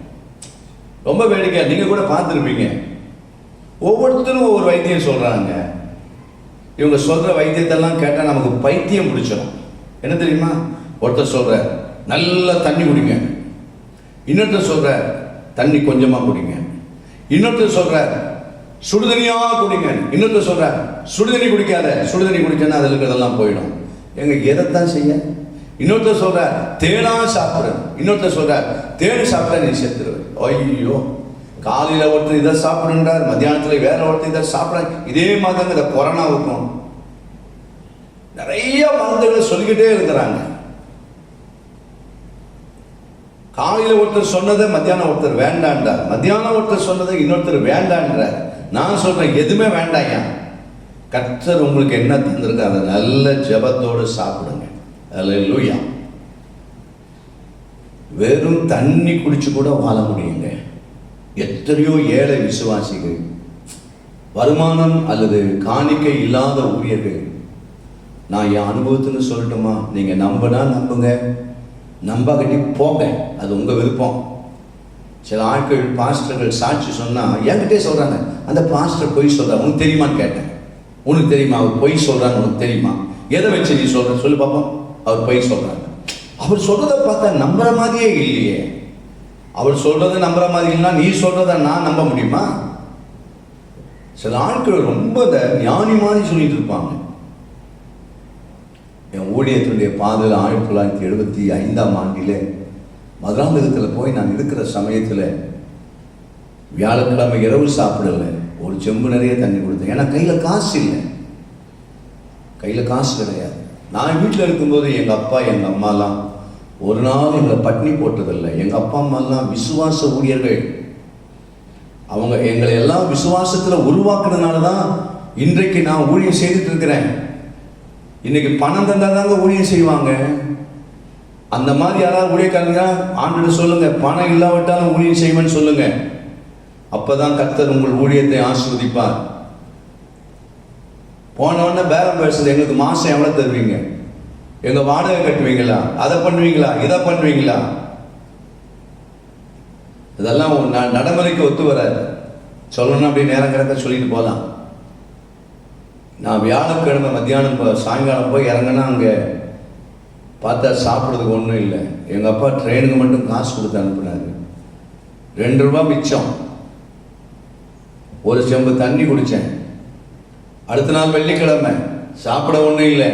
ரொம்ப வேடிக்கையாக. நீங்கள் கூட பார்த்துருப்பீங்க, ஒவ்வொருத்தரும் ஒவ்வொரு வைத்தியம் சொல்கிறாங்க. இவங்க சொல்கிற வைத்தியத்தெல்லாம் கேட்டால் நமக்கு பைத்தியம் பிடிச்சிடும். என்ன தெரியுமா? ஒருத்தர் சொல்கிற நல்ல தண்ணி குடிங்க, இன்னொருத்தர் சொல்கிற தண்ணி கொஞ்சமாக குடிங்க, இன்னொருத்தர் சொல்கிற சுடுதண்ணியாக குடிங்க, இன்னொருத்தர் சொல்கிற சுடுதண்ணி குடிக்காத, சுடுதண்ணி குடிச்சேன்னா அதில் இருக்கிறதெல்லாம் போயிடும். எங்க எதைத்தான் செய்ய? இன்னொருத்தர் சொல்கிற தேனா சாப்பிடு, இன்னொருத்தர் சொல்கிற தேன் சாப்பிட்டா நீ செத்துருவ. ஐயோ, காலையில் ஒருத்தர் இதை சாப்பிடுன்றார், மத்தியானத்தில் வேற ஒருத்தர் இதை சாப்பிட்றாங்க. இதே மாதிரி தாங்க இந்த கொரோனாவுக்கும் நிறைய மருந்துகளை சொல்லிக்கிட்டே இருக்கிறாங்க. காலையில் ஒருத்தர் சொன்னதை மத்தியானம் ஒருத்தர் வேண்டான்றார், மத்தியானம் ஒருத்தர் சொன்னதை இன்னொருத்தர் வேண்டான்றார். நான் சொல்றேன், எதுவுமே வேண்டாயா. கர்த்தர் உங்களுக்கு என்ன தந்திருக்கு அதை நல்ல ஜெபத்தோடு சாப்பிடுங்க. அல்லேலூயா. வெறும் தண்ணி குடிச்சு கூட வாழ முடியுங்க. எத்தனையோ ஏழை விசுவாசிகள், வருமானம் அல்லது காணிக்கை இல்லாத ஊழியர்கள், நான் என் அனுபவத்துன்னு சொல்லட்டுமா, நீங்க நம்பினா நம்புங்க, நம்பாகட்டி போங்க, அது உங்க விருப்பம். சில ஆட்கள் பாஸ்டர்கள் சாட்சி சொன்னா என்கிட்டே சொல்றாங்க, அந்த பாஸ்டர் பொய் சொல்றாரு, உனக்கு தெரியுமான்னு கேட்டேன். உனக்கு தெரியுமா அவர் பொய் சொல்றான்னு உனக்கு தெரியுமா? எதை வச்சு நீ சொல்ற சொல்லு பார்ப்போம். அவர் பொய் சொல்றாங்க. அவர் சொல்றதை பார்த்தா நம்புற மாதிரியே இல்லையே. அவர் சொல்றதை நம்புற மாதிரி இல்லைன்னா நீ சொல்றதை நான் நம்ப முடியுமா? சில ஆட்கள் ரொம்ப ஞானி மாதிரி சொல்லிட்டு இருப்பாங்க. என் ஊழியத்தினுடைய பாதையில் 1975 மதுராந்தகத்தில் போய் நான் இருக்கிற சமயத்தில் வியாழக்கிழமை இரவு சாப்பிடலை, ஒரு செம்பு நிறைய தண்ணி கொடுத்தேன். ஏன்னா கையில் காசு இல்லை, கையில் காசு கிடையாது. நான் வீட்டில் இருக்கும்போது எங்கள் அப்பா எங்கள் அம்மாலாம் ஒரு நாள் எங்களை பட்னி போட்டதில்லை. எங்கள் அப்பா அம்மாலாம் விசுவாச ஊழியர்கள். அவங்க எங்களை எல்லாம் விசுவாசத்தில் உருவாக்குறதுனால தான் இன்றைக்கு நான் ஊழியம் செய்துட்டு இருக்கிறேன். இன்னைக்கு பணம் தந்தா தாங்க ஊழியம் செய்வாங்க. அந்த மாதிரி யாராவது ஊழியக்காரங்க ஆண்டு சொல்லுங்க, பணம் இல்லாவிட்டாலும் ஊழியம் செய்வேன்னு சொல்லுங்க. அப்பதான் கர்த்தர் உங்கள் ஊழியத்தை ஆசீர்வதிப்பார். போனவொடனே பேரம் பேசுறது, எங்களுக்கு மாசம் எவ்வளவு தருவீங்க, எங்க வாடகை கட்டுவீங்களா, அதை பண்ணுவீங்களா, இதை பண்ணுவீங்களா, இதெல்லாம் நடைமுறைக்கு ஒத்து வராது. சொல்லணும் அப்படி நேரம் கிடக்க சொல்லிட்டு போகலாம். நான் வியாழக்கிழமை மத்தியானம் சாயங்காலம் போய் இறங்கினா அங்கே பார்த்தா சாப்பிட்றதுக்கு ஒன்றும் இல்லை. எங்கள் அப்பா ட்ரெயினுக்கு மட்டும் காசு கொடுத்து அனுப்புனாரு. 2 ரூபா மிச்சம். ஒரு செம்பு தண்ணி குடித்தேன். அடுத்த நாள் வெள்ளிக்கிழமை சாப்பிட ஒன்றும் இல்லை.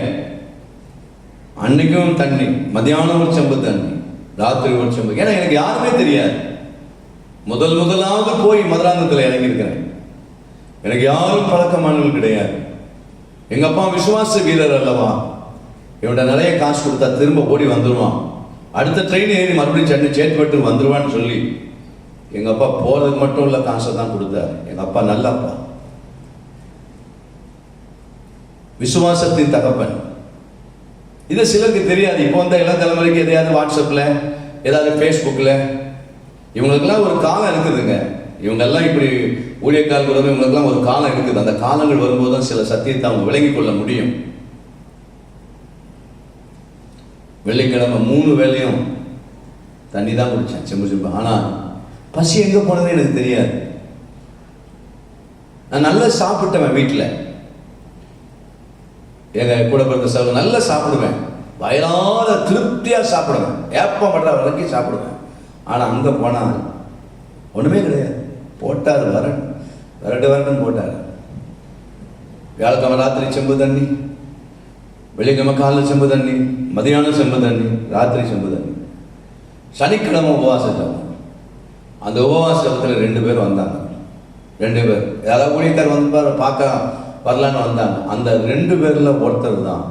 அன்னைக்கும் தண்ணி, மத்தியானம் ஒரு செம்பு தண்ணி, ராத்திரி ஒரு செம்பு. ஏன்னா எனக்கு யாருமே தெரியாது. முதலாவது போய் மதுராந்தகத்தில் இறங்கியிருக்கிறேன். எனக்கு யாரும் பழக்கமானவர்கள் கிடையாது. எங்கள் அப்பா விசுவாச வீரர் அல்லவா, இவன்ட நிறைய காசு கொடுத்தா திரும்ப ஓடி வந்துடுவான், அடுத்த ட்ரெயின் ஏறி மறுபடியும் சென்னை சேத்பட்டு வந்துடுவான்னு சொல்லி எங்கள் அப்பா போகிறதுக்கு மட்டும் உள்ள காசை தான் கொடுத்தார். எங்கள் அப்பா நல்ல அப்பா, விசுவாசத்தின் தகப்பன். இது சிலருக்கு தெரியாது. இப்போ வந்த இளம் தலைமுறைக்கு எதையாவது வாட்ஸ்அப்பில், ஏதாவது ஃபேஸ்புக்கில், இவங்களுக்கெல்லாம் ஒரு காலம் இருக்குதுங்க. இவங்கெல்லாம் இப்படி ஊழியக்காரர்கள் வரும்போது இவங்களுக்கெல்லாம் ஒரு காலம் இருக்குது. அந்த காலங்கள் வரும்போது தான் சில சத்தியத்தை அவங்க விளங்கிக் கொள்ள முடியும். வெள்ளிக்கிழமை 3 வேளையும் தண்ணி தான் குடித்தேன், செம்பு செம்பு. ஆனால் பசி எங்கே போனதுன்னு எனக்கு தெரியாது. நான் நல்லா சாப்பிட்டேன். வீட்டில் எங்கள் கூட பிறந்த சகோதரர் நல்லா சாப்பிடுவேன், வயலாத திருப்தியாக சாப்பிடுவேன், ஏப்பம் படுற வரைக்கும் சாப்பிடுவேன். ஆனால் அங்கே போனால் ஒன்றுமே கிடையாது. போட்டார் வரட்டுன்னு போட்டார். வியாழக்கிழமை ராத்திரி செம்பு தண்ணி, வெள்ளிக்கிழமை காலையில் செம்பு தண்ணி, மதியானம் செம்பு தண்ணி, ராத்திரி செம்பு தண்ணி. சனிக்கிழமை உபவாச ஜபம். அந்த உபவாச ஜபத்தில் 2 பேர் வந்தாங்க. 2 பேர் யாராவது ஊழியக்கார் வந்து பார்க்க வரலான்னு வந்தாங்க. அந்த 2 பேரில் ஒருத்தர் தான்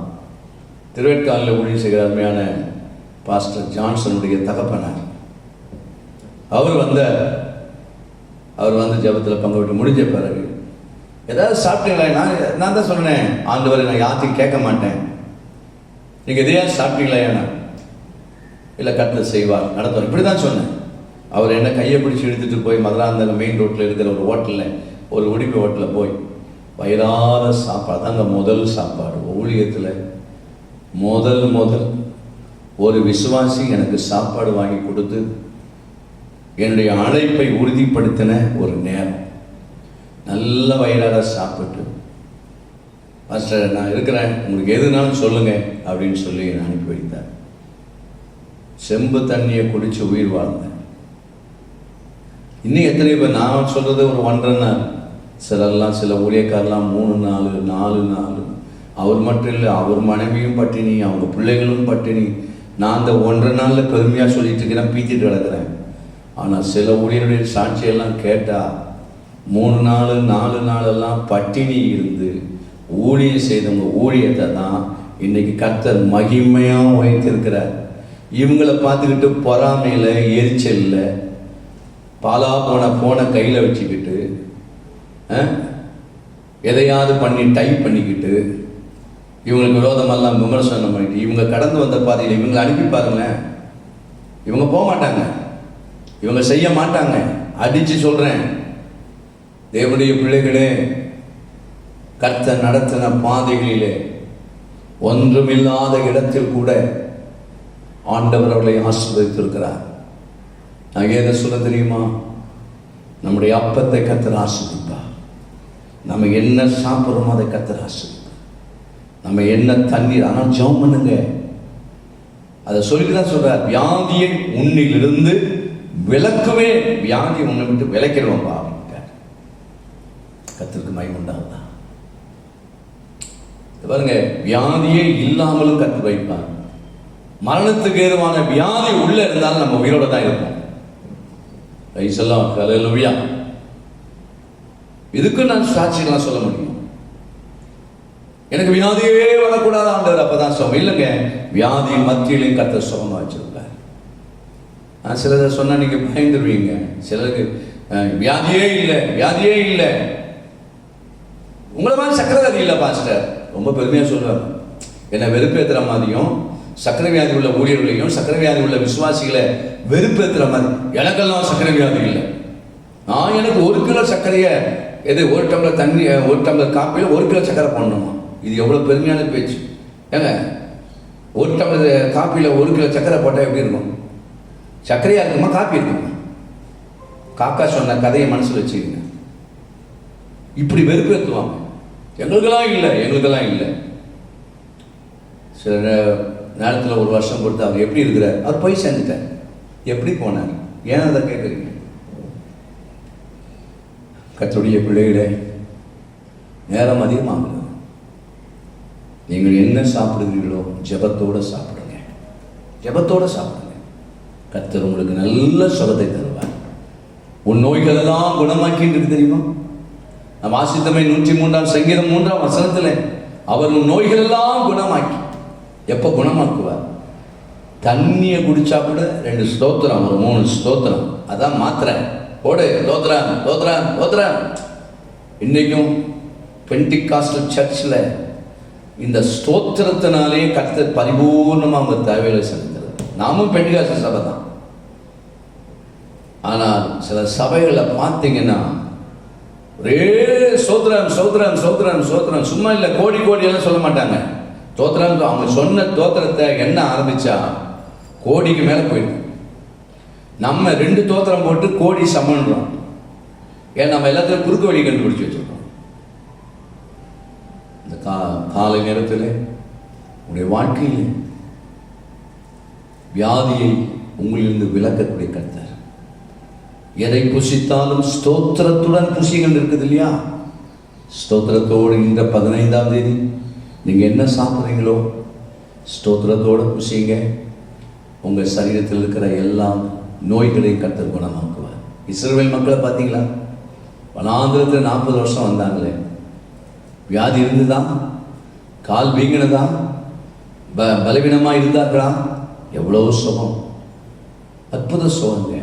திருவேற்காலில் ஊழியம் செய்கிற அருமையான பாஸ்டர் ஜான்சனுடைய தகப்பனார். அவர் வந்து ஜபத்தில் பங்கு விட்டு முடிஞ்ச பிறகு ஏதாவது சாப்பிட்டீங்களா? நான் தான் சொன்னேன், ஆண்டவரை நான் யாத்தையும் கேட்க மாட்டேன், நீங்கள் எதையாவது சாப்பிட்டீங்களா? இல்லை, கர்த்தர் செய்வார், நடத்துவார், இப்படி தான் சொன்னேன். அவர் என்ன கையை பிடிச்சி எடுத்துகிட்டு போய் மதுராந்தகம் மெயின் ரோட்டில் இருக்கிற ஒரு ஹோட்டலில், ஒரு உடுப்பி ஹோட்டலில் போய் வயிறார சாப்பாடு தாங்க முதல் சாப்பாடு. ஊழியத்தில் முதல் ஒரு விசுவாசி எனக்கு சாப்பாடு வாங்கி கொடுத்து என்னுடைய அழைப்பை உறுதிப்படுத்தின ஒரு நேரம். நல்ல வயிறார சாப்பிட்டு, பாஸ்டர் நான் இருக்கிறேன், உங்களுக்கு எதுனாலும் சொல்லுங்க அப்படின்னு சொல்லி என்னை அனுப்பி வைத்தார். செம்பு தண்ணியை குடிச்சு உயிர் வாழ்ந்தேன். இன்னும் எத்தனை பேர், நான் சொல்றது ஒரு 1.5 நாள், சில ஊழியக்காரெல்லாம் 3 நாள் 4 நாள். அவர் மட்டும் இல்லை, அவர் மனைவியும் பட்டினி, அவங்க பிள்ளைகளும் பட்டினி. நான் அந்த 1.5 நாளில் பெருமையாக சொல்லிட்டு இருக்கிறேன், பீத்திட்டு கிடக்கிறேன். ஆனால் சில ஊழியருடைய சாட்சியெல்லாம் கேட்டால் 3 நாள் 4 நாளெல்லாம் பட்டினி இருந்து ஊழியம் செய்தவங்க ஊழியத்தை தான் இன்னைக்கு கர்த்தர் மகிமையாக வைத்திருக்கிறார். இவங்களை பார்த்துக்கிட்டு பொறாமையில் எரிச்சலில் பாலா போன கையில் வச்சுக்கிட்டு எதையாவது பண்ணி டைப் பண்ணிக்கிட்டு இவங்களுக்கு விரோதமெல்லாம் விமர்சனம் பண்ணிட்டு இவங்க கடந்து வந்த பாதையில் இவங்களை அனுப்பி பாருங்களேன். இவங்க போக மாட்டாங்க, இவங்க செய்ய மாட்டாங்க. அடித்து சொல்கிறேன், தேவனுடைய பிள்ளைகளே, கர்த்தர் நடத்தின பாதைகளிலே ஒன்றுமில்லாத இடத்தில் கூட ஆண்டவர் அவர்களை ஆசீர்வதித்திருக்கிறார். நான் எதை சொல்ல தெரியுமா? நம்முடைய அப்பத்தை கர்த்தர் ஆசீர்வதிப்பார். நம்ம என்ன சாப்பிட்றோமோ அதை கர்த்தர் ஆசீர்வதிப்பார். நம்ம என்ன தண்ணீர், ஆனால் ஜெபம் பண்ணுங்க. அதை சொல்லிட்டு தான் சொல்றார், வியாதியை உன்னிலிருந்து விலக்குவே, வியாதியை உன்னை விட்டு விலக்கிடுவோம்பா. கர்த்தருக்கு மகிமை உண்டாகுதா? பாருங்க, வியாதியே இல்லாமலும் கர்த்தர் வைப்பார். மரணத்துக்கு ஏதுவான வியாதி உள்ள இருந்தாலும் நம்ம உயிரோட தான் இருப்போம். ஹல்லேலூயா. இதுக்கு நான் சாட்சியெல்லாம் சொல்ல முடியும். எனக்கு வியாதியே வரக்கூடாது ஆண்டவர், அப்பதான் சுகம். இல்லைங்க, வியாதி மத்தியிலையும் கர்த்தர் சுகமா வச்சிருக்கார். சிலர் சொன்னா நீங்க பயந்துருவீங்க. சிலருக்கு வியாதியே இல்லை, உங்களை மாதிரி சக்கரை வியாதி இல்லை பாஸ்டர், ரொம்ப பெருமையா சொல்றாரு. என்ன வெறுப்பேற்றுற மாதிரியும் சக்கரை வியாதி உள்ள ஊழியர்களையும் சக்கரை வியாதி உள்ள விசுவாசிகளை வெறுப்பேற்றுற மாதிரி, எனக்கெல்லாம் சக்கரை வியாதி இல்லை. நான் எனக்கு 1 கிலோ சர்க்கரையை 1 டம்ளர் தண்ணி 1 டம்ளர் காப்பியில் 1 கிலோ சர்க்கரை பண்ணணுமா? இது எவ்வளோ பெருமையான பேச்சு ஏங்க. 1 டம்ளர் காப்பியில் 1 கிலோ சர்க்கரை போட்டால் எப்படி இருக்கும்? சர்க்கரையாக இருக்குமா காப்பி இருக்குமா? காக்கா சொன்ன கதையை மனசில் வச்சுக்கோங்க. இப்படி வெறுப்பேற்றுவாங்க. எங்களுக்கெல்லாம் இல்லை. சில நேரத்தில் 1 வருஷம் கொடுத்து அவர் எப்படி இருக்கிறார்? அவர் போய் சேர்ந்துட்டார். எப்படி போனார்? ஏன் அதை கேட்குறீங்க? கர்த்தருடைய பிள்ளைகளே, நேரம் அதிகமாகுது. நீங்கள் என்ன சாப்பிடுகிறீர்களோ ஜெபத்தோடு சாப்பிடுங்க. கர்த்தர் உங்களுக்கு நல்ல சுகத்தை தருவார். உன் நோய்களெல்லாம் குணமாக்கிட்டு தெரியுமா? நம்ம வாசித்தமே 103 சங்கீதம் 3ஆம் வசனத்தில் அவர் உன் நோய்களெல்லாம் குணமாக்கி, எப்போ குணமாக்குவார்? தண்ணியை குடிச்சா கூட 2 ஸ்தோத்திரம், ஒரு 3 ஸ்தோத்திரம், அதான் மாத்திரை போடு. தோத்திரம். இன்னைக்கும் பெண்டிகாஸ்டல் சர்ச்சில் இந்த ஸ்தோத்திரத்தினாலே கர்த்தர் பரிபூர்ணமாக அவங்க தேவையில்லை செலுத்துறது. நாமும் பெண்டிகாஸ்டல் சபை தான். ஆனால் சில சபைகளை பார்த்தீங்கன்னா ஒரே சோத்திரம், சும்மா இல்லை, கோடி எல்லாம் சொல்ல மாட்டாங்க. தோத்திரம், அவங்க சொன்ன தோத்திரத்தை என்ன ஆரம்பிச்சா கோடிக்கு மேலே போயிடும். நம்ம 2 தோத்திரம் போட்டு கோடி சமன்றோம். ஏன் நம்ம எல்லாத்தையும் குறுக்கு வழி கண்டுபிடிச்சு வச்சிருக்கோம். இந்த காலை நேரத்தில் உங்களுடைய வாழ்க்கையில் வியாதியை உங்களிலிருந்து விலக்கக்கூடிய கர்த்தர். எதை புசித்தாலும் ஸ்தோத்திரத்துடன் புசிங்கள் இருக்குது இல்லையா? ஸ்தோத்திரத்தோடு இந்த 15ஆம் தேதி நீங்கள் என்ன சாப்பிட்றீங்களோ ஸ்தோத்திரத்தோடு புசிங்க. உங்கள் சரீரத்தில் இருக்கிற எல்லா நோய்களையும் கர்த்தர் குணமாக்குவார். இஸ்ரவேல் மக்களை பார்த்தீங்களா? வனாந்திரத்தில் 40 வருஷம் வந்தாங்களே, வியாதி இருந்துதான், கால் வீங்கினதா, பலவீனமாக இருந்தார்களா? எவ்வளோ சுகம், அற்புத சுகங்க.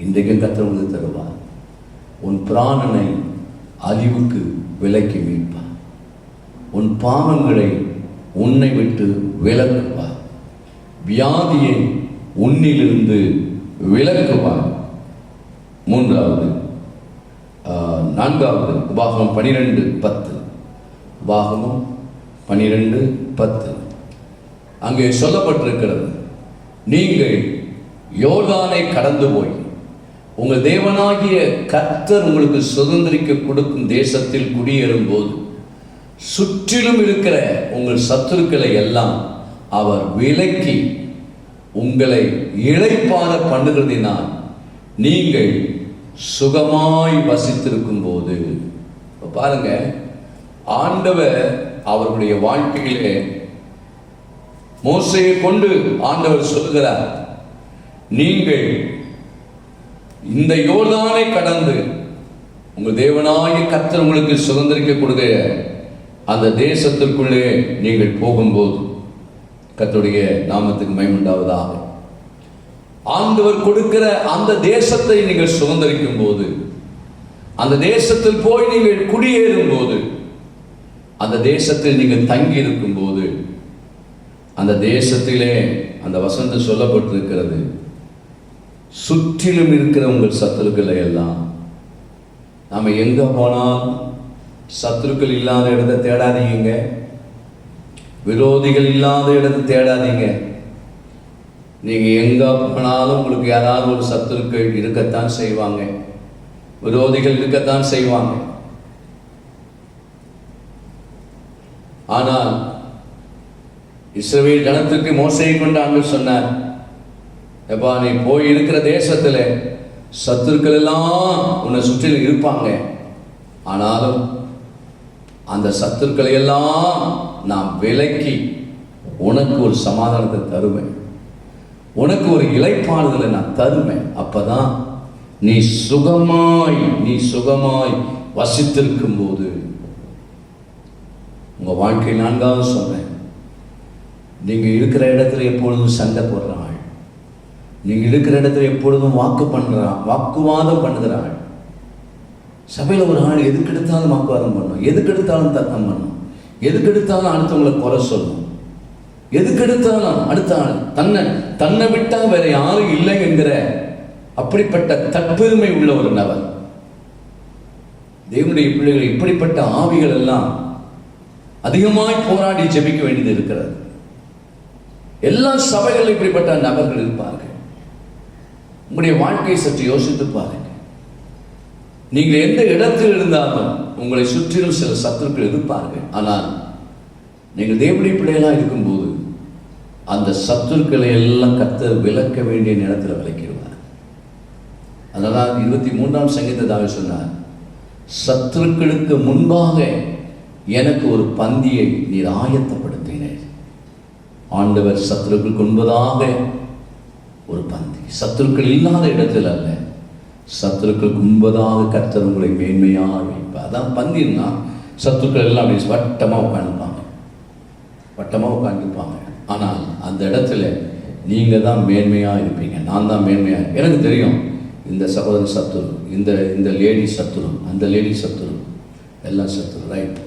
இன்றைக்கும் கர்த்தர் உங்களுக்கு தருவார். உன் பிராணனை அழிவுக்கு விலக்கி மீட்பார். உன் பாவங்களை உன்னை விட்டு விலக்குவார். வியாதியை உன்னிலிருந்து விலக்குவார். 3வது 4வது உபாகமம் 12:10. உபாகமம் 12:10 அங்கே சொல்லப்பட்டிருக்கிறது, நீங்கள் யோர்தானை கடந்து போய் உங்கள் தேவனாகிய கர்த்தர் உங்களுக்கு சுதந்திரிக்க கொடுக்கும் தேசத்தில் குடியேறும் போது சுற்றிலும் இருக்கிற உங்கள் சத்துருக்களை எல்லாம் அவர் விலக்கி உங்களை இளைப்பாற பண்ணுகிறதினால் நீங்கள் சுகமாய் வசித்திருக்கும் போது. பாருங்க, ஆண்டவர் அவருடைய வாழ்க்கையிலே மோசேயை கொண்டு ஆண்டவர் சொல்லுகிறார், நீங்கள் இந்த யோர்தானை கடந்து உங்கள் தேவனாகிய கர்த்தர் உங்களுக்கு சுதந்திரிக்க கொடுக்க அந்த தேசத்திற்குள்ளே நீங்கள் போகும்போது கர்த்தருடைய நாமத்துக்கு மகிமை உண்டாவதாக. ஆண்டவர் கொடுக்கிற அந்த தேசத்தை நீங்கள் சுதந்திரிக்கும் போது, அந்த தேசத்தில் போய் நீங்கள் குடியேறும் போது, அந்த தேசத்தில் நீங்கள் தங்கி இருக்கும் போது, அந்த தேசத்திலே அந்த வசனம் சொல்லப்பட்டிருக்கிறது, சுற்றிலும் இருக்கிற உங்கள் சத்துருக்களை எல்லாம், நாம எங்க போனால் சத்துருக்கள் இல்லாத இடத்தை தேடாதீங்க, விரோதிகள் இல்லாத இடத்தை தேடாதீங்க. நீங்க எங்க போனாலும் உங்களுக்கு யாராவது ஒரு சத்துருக்கள் இருக்கத்தான் செய்வாங்க, விரோதிகள் இருக்கத்தான் செய்வாங்க. ஆனால் இஸ்ரவேல் ஜனத்துக்கு மோசையை கொண்டு ஆண்டவர் சொன்னார், எப்பா நீ போய் இருக்கிற தேசத்துல சத்துருக்கள் எல்லாம் உன்னை சுற்றிலும் இருப்பாங்க, ஆனாலும் அந்த சத்துருக்களை எல்லாம் நான் விலக்கி உனக்கு ஒரு சமாதானத்தை தருவேன், உனக்கு ஒரு இளைப்பாறுதலை நான் தருவேன். அப்பதான் நீ சுகமாய் வசித்திருக்கும் போது உங்க வாழ்க்கை. நான்காவது சொல்றேன், நீங்க இருக்கிற இடத்துல எப்பொழுதும் சண்டை போடுறாள், நீங்க இருக்கிற இடத்துல எப்பொழுதும் வாக்குவாதம் பண்ணுகிறாள். சபையில் ஒரு ஆள் எதுக்கெடுத்தாலும் வாக்குவாதம் பண்ணும், எதுக்கெடுத்தாலும் தர்க்கம் பண்ணும், எதுக்கெடுத்தாலும் அடுத்தவங்களை குறை சொல்லணும், எதுக்கெடுத்தாலும் அடுத்த ஆள் தன்னை விட்டா வேற யாரும் இல்லை என்கிற அப்படிப்பட்ட தற்பெருமை உள்ள ஒரு நபர். தேவனுடைய பிள்ளைகள் இப்படிப்பட்ட ஆவிகள் எல்லாம் அதிகமாய் போராடி ஜெபிக்க வேண்டியது இருக்கிறது. எல்லா சபைகளிலும் இப்படிப்பட்ட நபர்கள் இருப்பார்கள். உங்களுடைய வாழ்க்கையை சற்று யோசித்து பாருங்க. நீங்கள் எந்த இடத்தில் இருந்தாலும் உங்களை சுற்றிலும் சில சத்துருக்கள் இருப்பார்கள். ஆனால் நீங்கள் தேவனுடைய பிள்ளைகளாக இருக்கும்போது அந்த சத்துருக்களை எல்லாம் கர்த்தர் விலக்க வேண்டிய நேரத்தில் விலக்கிடுவார். அதனால் 23ஆம் சங்கீதத்தை சொன்னார், சத்துருக்களுக்கு முன்பாக எனக்கு ஒரு பந்தியை நீர் ஆயத்தப்படுத்தினேன். ஆண்டவர் சத்துருக்களுக்கு முன்பதாக ஒரு பந்தி, சத்துருக்கள் இல்லாத இடத்தில் அல்ல, சத்துருக்களுக்கு முன்பதாக கர்த்தர் உங்களை மேன்மையாக வைப்பார். அதான் பந்தின்னா சத்துருக்கள் எல்லாம் அப்படி வட்டமாக உட்காந்துருப்பாங்க. ஆனால் அந்த இடத்துல நீங்க தான் மேன்மையாக இருப்பீங்க. நான் தான் மேன்மையாக, எனக்கு தெரியும் இந்த சகோதரன் சத்துரு, இந்த லேடி சத்துரு, அந்த லேடி சத்துரு, எல்லாம் சத்துரு, ரைட்.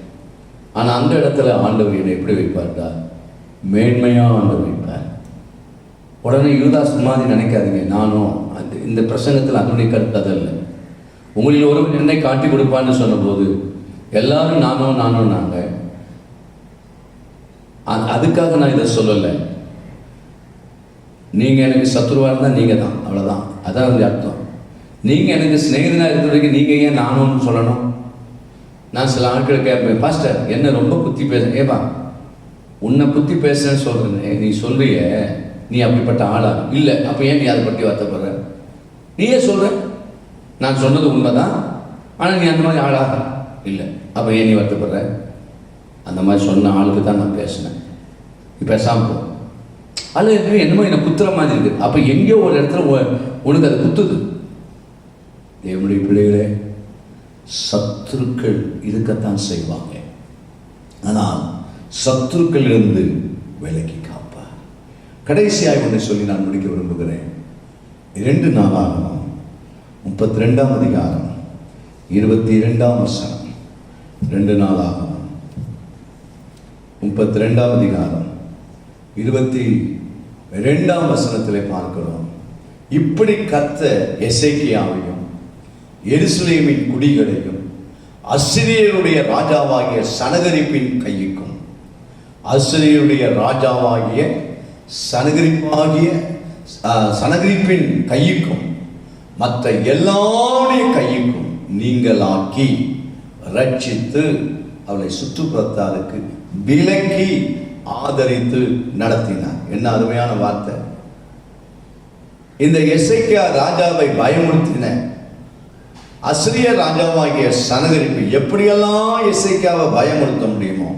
ஆனால் அந்த இடத்துல ஆண்டவர் என்னை எப்படி வைப்பார்டா, மேன்மையாக ஆண்டவர் வைப்பார். உடனே யூதாஸ் மாதிரி நினைக்காதீங்க. நானும் இந்த பிரசங்கத்தில் அதனுடைய கருத்து அதில்லை. உங்களில் ஒருவர் என்னை காட்டி கொடுப்பான்னு சொன்னபோது எல்லாரும் நானும் நாங்கள், அதுக்காக நான் இதை சொல்லலை. நீங்கள் எனக்கு சத்துருவாக இருந்தால் நீங்கள் தான், அவ்வளோதான். அதான் அந்த அர்த்தம். நீங்கள் எனக்கு சிநேகிதனாக இருக்கிற வரைக்கும் நீங்கள் ஏன் நானும்னு சொல்லணும்? நான் சில ஆட்கள் கேட்பேன், பாஸ்டர் என்ன ரொம்ப குத்தி பேசுறேன். ஏப்பா உன்னை குத்தி பேசுறேன்னு சொல்கிறேன், நீ சொல்றிய நீ அப்படிப்பட்ட ஆளா? இல்லை. அப்போ ஏன் நீ அதை பற்றி வருத்தப்படுற? நீயே சொல்கிற நான் சொன்னது உண்மைதான், ஆனால் நீ அந்த மாதிரி ஆளா? இல்லை. அப்போ ஏன் நீ வருத்தப்படுற? அந்த மாதிரி சொன்ன ஆளுக்கு தான் நான் பேசினேன், நீ பேசாமல் போ. அல்லது என்னமோ என்னை குத்துற மாதிரி இருக்குது. அப்போ எங்கேயோ ஒரு இடத்துல உனக்கு அது குத்துது. தேவனுடைய பிள்ளைகளே, சத்துருக்கள் இருக்கத்தான் செய்வாங்க, ஆனால் சத்துருக்கள் இருந்து விலக்கி காப்பார். கடைசியாக ஒன்றை சொல்லி நான் முடிக்க விரும்புகிறேன். 2 நாளாகமம் 32ஆம் அதிகாரம் 22ஆம் வசனம். 2 நாளாகமம் 32ஆம் அதிகாரம் 22ஆம் வசனத்திலே பார்க்கிறோம். இப்படி கர்த்தர் எசேக்கியாவையும் எருசலேமின் குடிகளையும் அஸ்சிரியருடைய ராஜாவாகிய சனகரிப்பின் கைக்கும், அஸ்சிரியருடைய ராஜாவாகிய சனகரிப்பின் கைக்கும் மற்ற எல்லாருடைய கைக்கும் நீங்களாக்கி ரட்சித்து அவளை சுற்றுப்புறத்தாருக்கு விலக்கி ஆதரித்து நடத்தினார். என்ன அருமையான வார்த்தை! இந்த எசேக்கியா ராஜாவை பயமுறுத்தின அஸ்ரிய ராஜாவாகிய சனகரிப்பு எப்படியெல்லாம் எசேக்கியாவை பயமுறுத்த முடியுமோ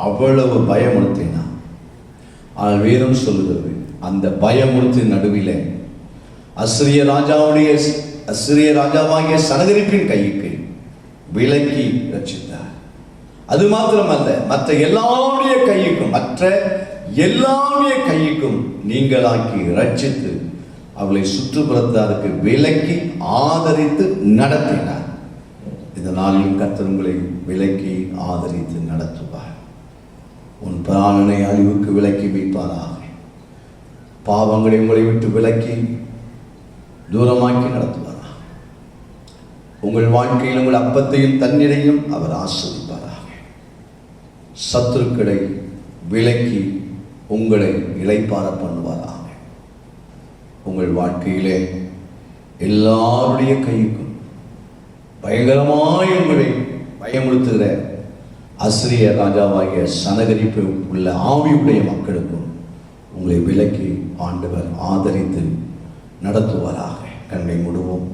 அவ்வளவு பயமுறுத்தினார். ஆனால் வேதம் சொல்லுகிறது, அந்த பயமுறுத்தின் நடுவில் அஸ்ரிய ராஜாவுடைய அசிரிய ராஜாவாகிய சனகரிப்பின் கைக்கு விலக்கி ரட்சித்தார். அது மாத்திரமல்ல, மற்ற எல்லாருடைய கைக்கும் நீங்களாக்கி ரட்சித்து அவளை சுற்றுப்புறத்தாருக்கு விலக்கி ஆதரித்து நடத்தினார். இந்த நாளிலும் கர்த்தர் உங்களை விலக்கி ஆதரித்து நடத்துவார். உன் பிராணனை அழிவுக்கு விலக்கி மீட்பாராக. பாவங்களை உங்களை விட்டு விலக்கி தூரமாக்கி நடத்துவாராக. உங்கள் வாழ்க்கையில் உங்கள் அப்பத்தையும் தண்ணீரையும் அவர் ஆஸ்வதிப்பாராக. சத்துருக்களை விலக்கி உங்களை இளைப்பாற பண்ணுவாராக. உங்கள் வாழ்க்கையிலே எல்லாருடைய கைக்கும் பயங்கரமாய் உங்களை பயமுறுத்துகிற அசிரிய ராஜாவாகிய சனகரிப்பு உள்ள ஆவியுடைய மக்களுக்கும் உங்களை விலக்கி ஆண்டவர் ஆதரித்து நடத்துவாராக. கண்ணை மூடுவோம்.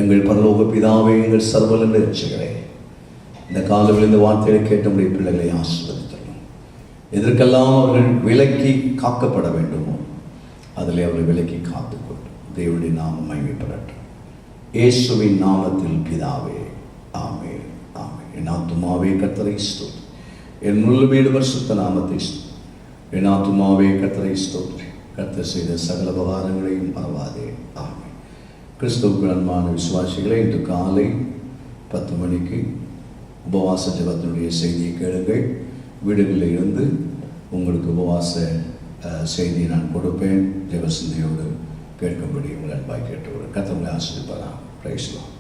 எங்கள் பரலோக பிதாவே, எங்கள் சர்வவல்ல இரட்சகரே, இந்த காலையில் இந்த வார்த்தையை கேட்ட நம்முடைய பிள்ளைகளை ஆசீர்வதித்தரணும். எதற்கெல்லாம் அவர்கள் விலக்கி காக்கப்பட வேண்டுமோ அதில் அவர்கள் விலக்கி காத்துக்கொண்டு தேவனுடைய நாமம் மகிமைப்படட்டும். இயேசுவின் நாமத்தில் பிதாவே, ஆமென், ஆமென். என் ஆத்துமாவே கர்த்தரை ஸ்தோத்திரி, என் முழுமையுள்ள பரிசுத்த நாமத்தை ஸ்தோத்திரி. என் ஆத்துமாவே கர்த்தரை ஸ்தோத்திரி, கர்த்தர் செய்த சகல உபகாரங்களையும் மறவாதே. ஆமென். கிறிஸ்துவுக்கு அன்பான விசுவாசிகளை, இன்று காலை 10 மணிக்கு உபவாச ஜெபத்தினுடைய செய்தியை கேளுங்கள். வீடுகளில் இருந்து உங்களுக்கு உபவாச செய்தியை நான் கொடுப்பேன். ஜெப சிந்தையோடு கேட்கும்படி உங்கள் அன்பாய் கேட்டுவிடும். கர்த்தர் உங்களை ஆசீர்வதிப்பாராக. Praise the Lord.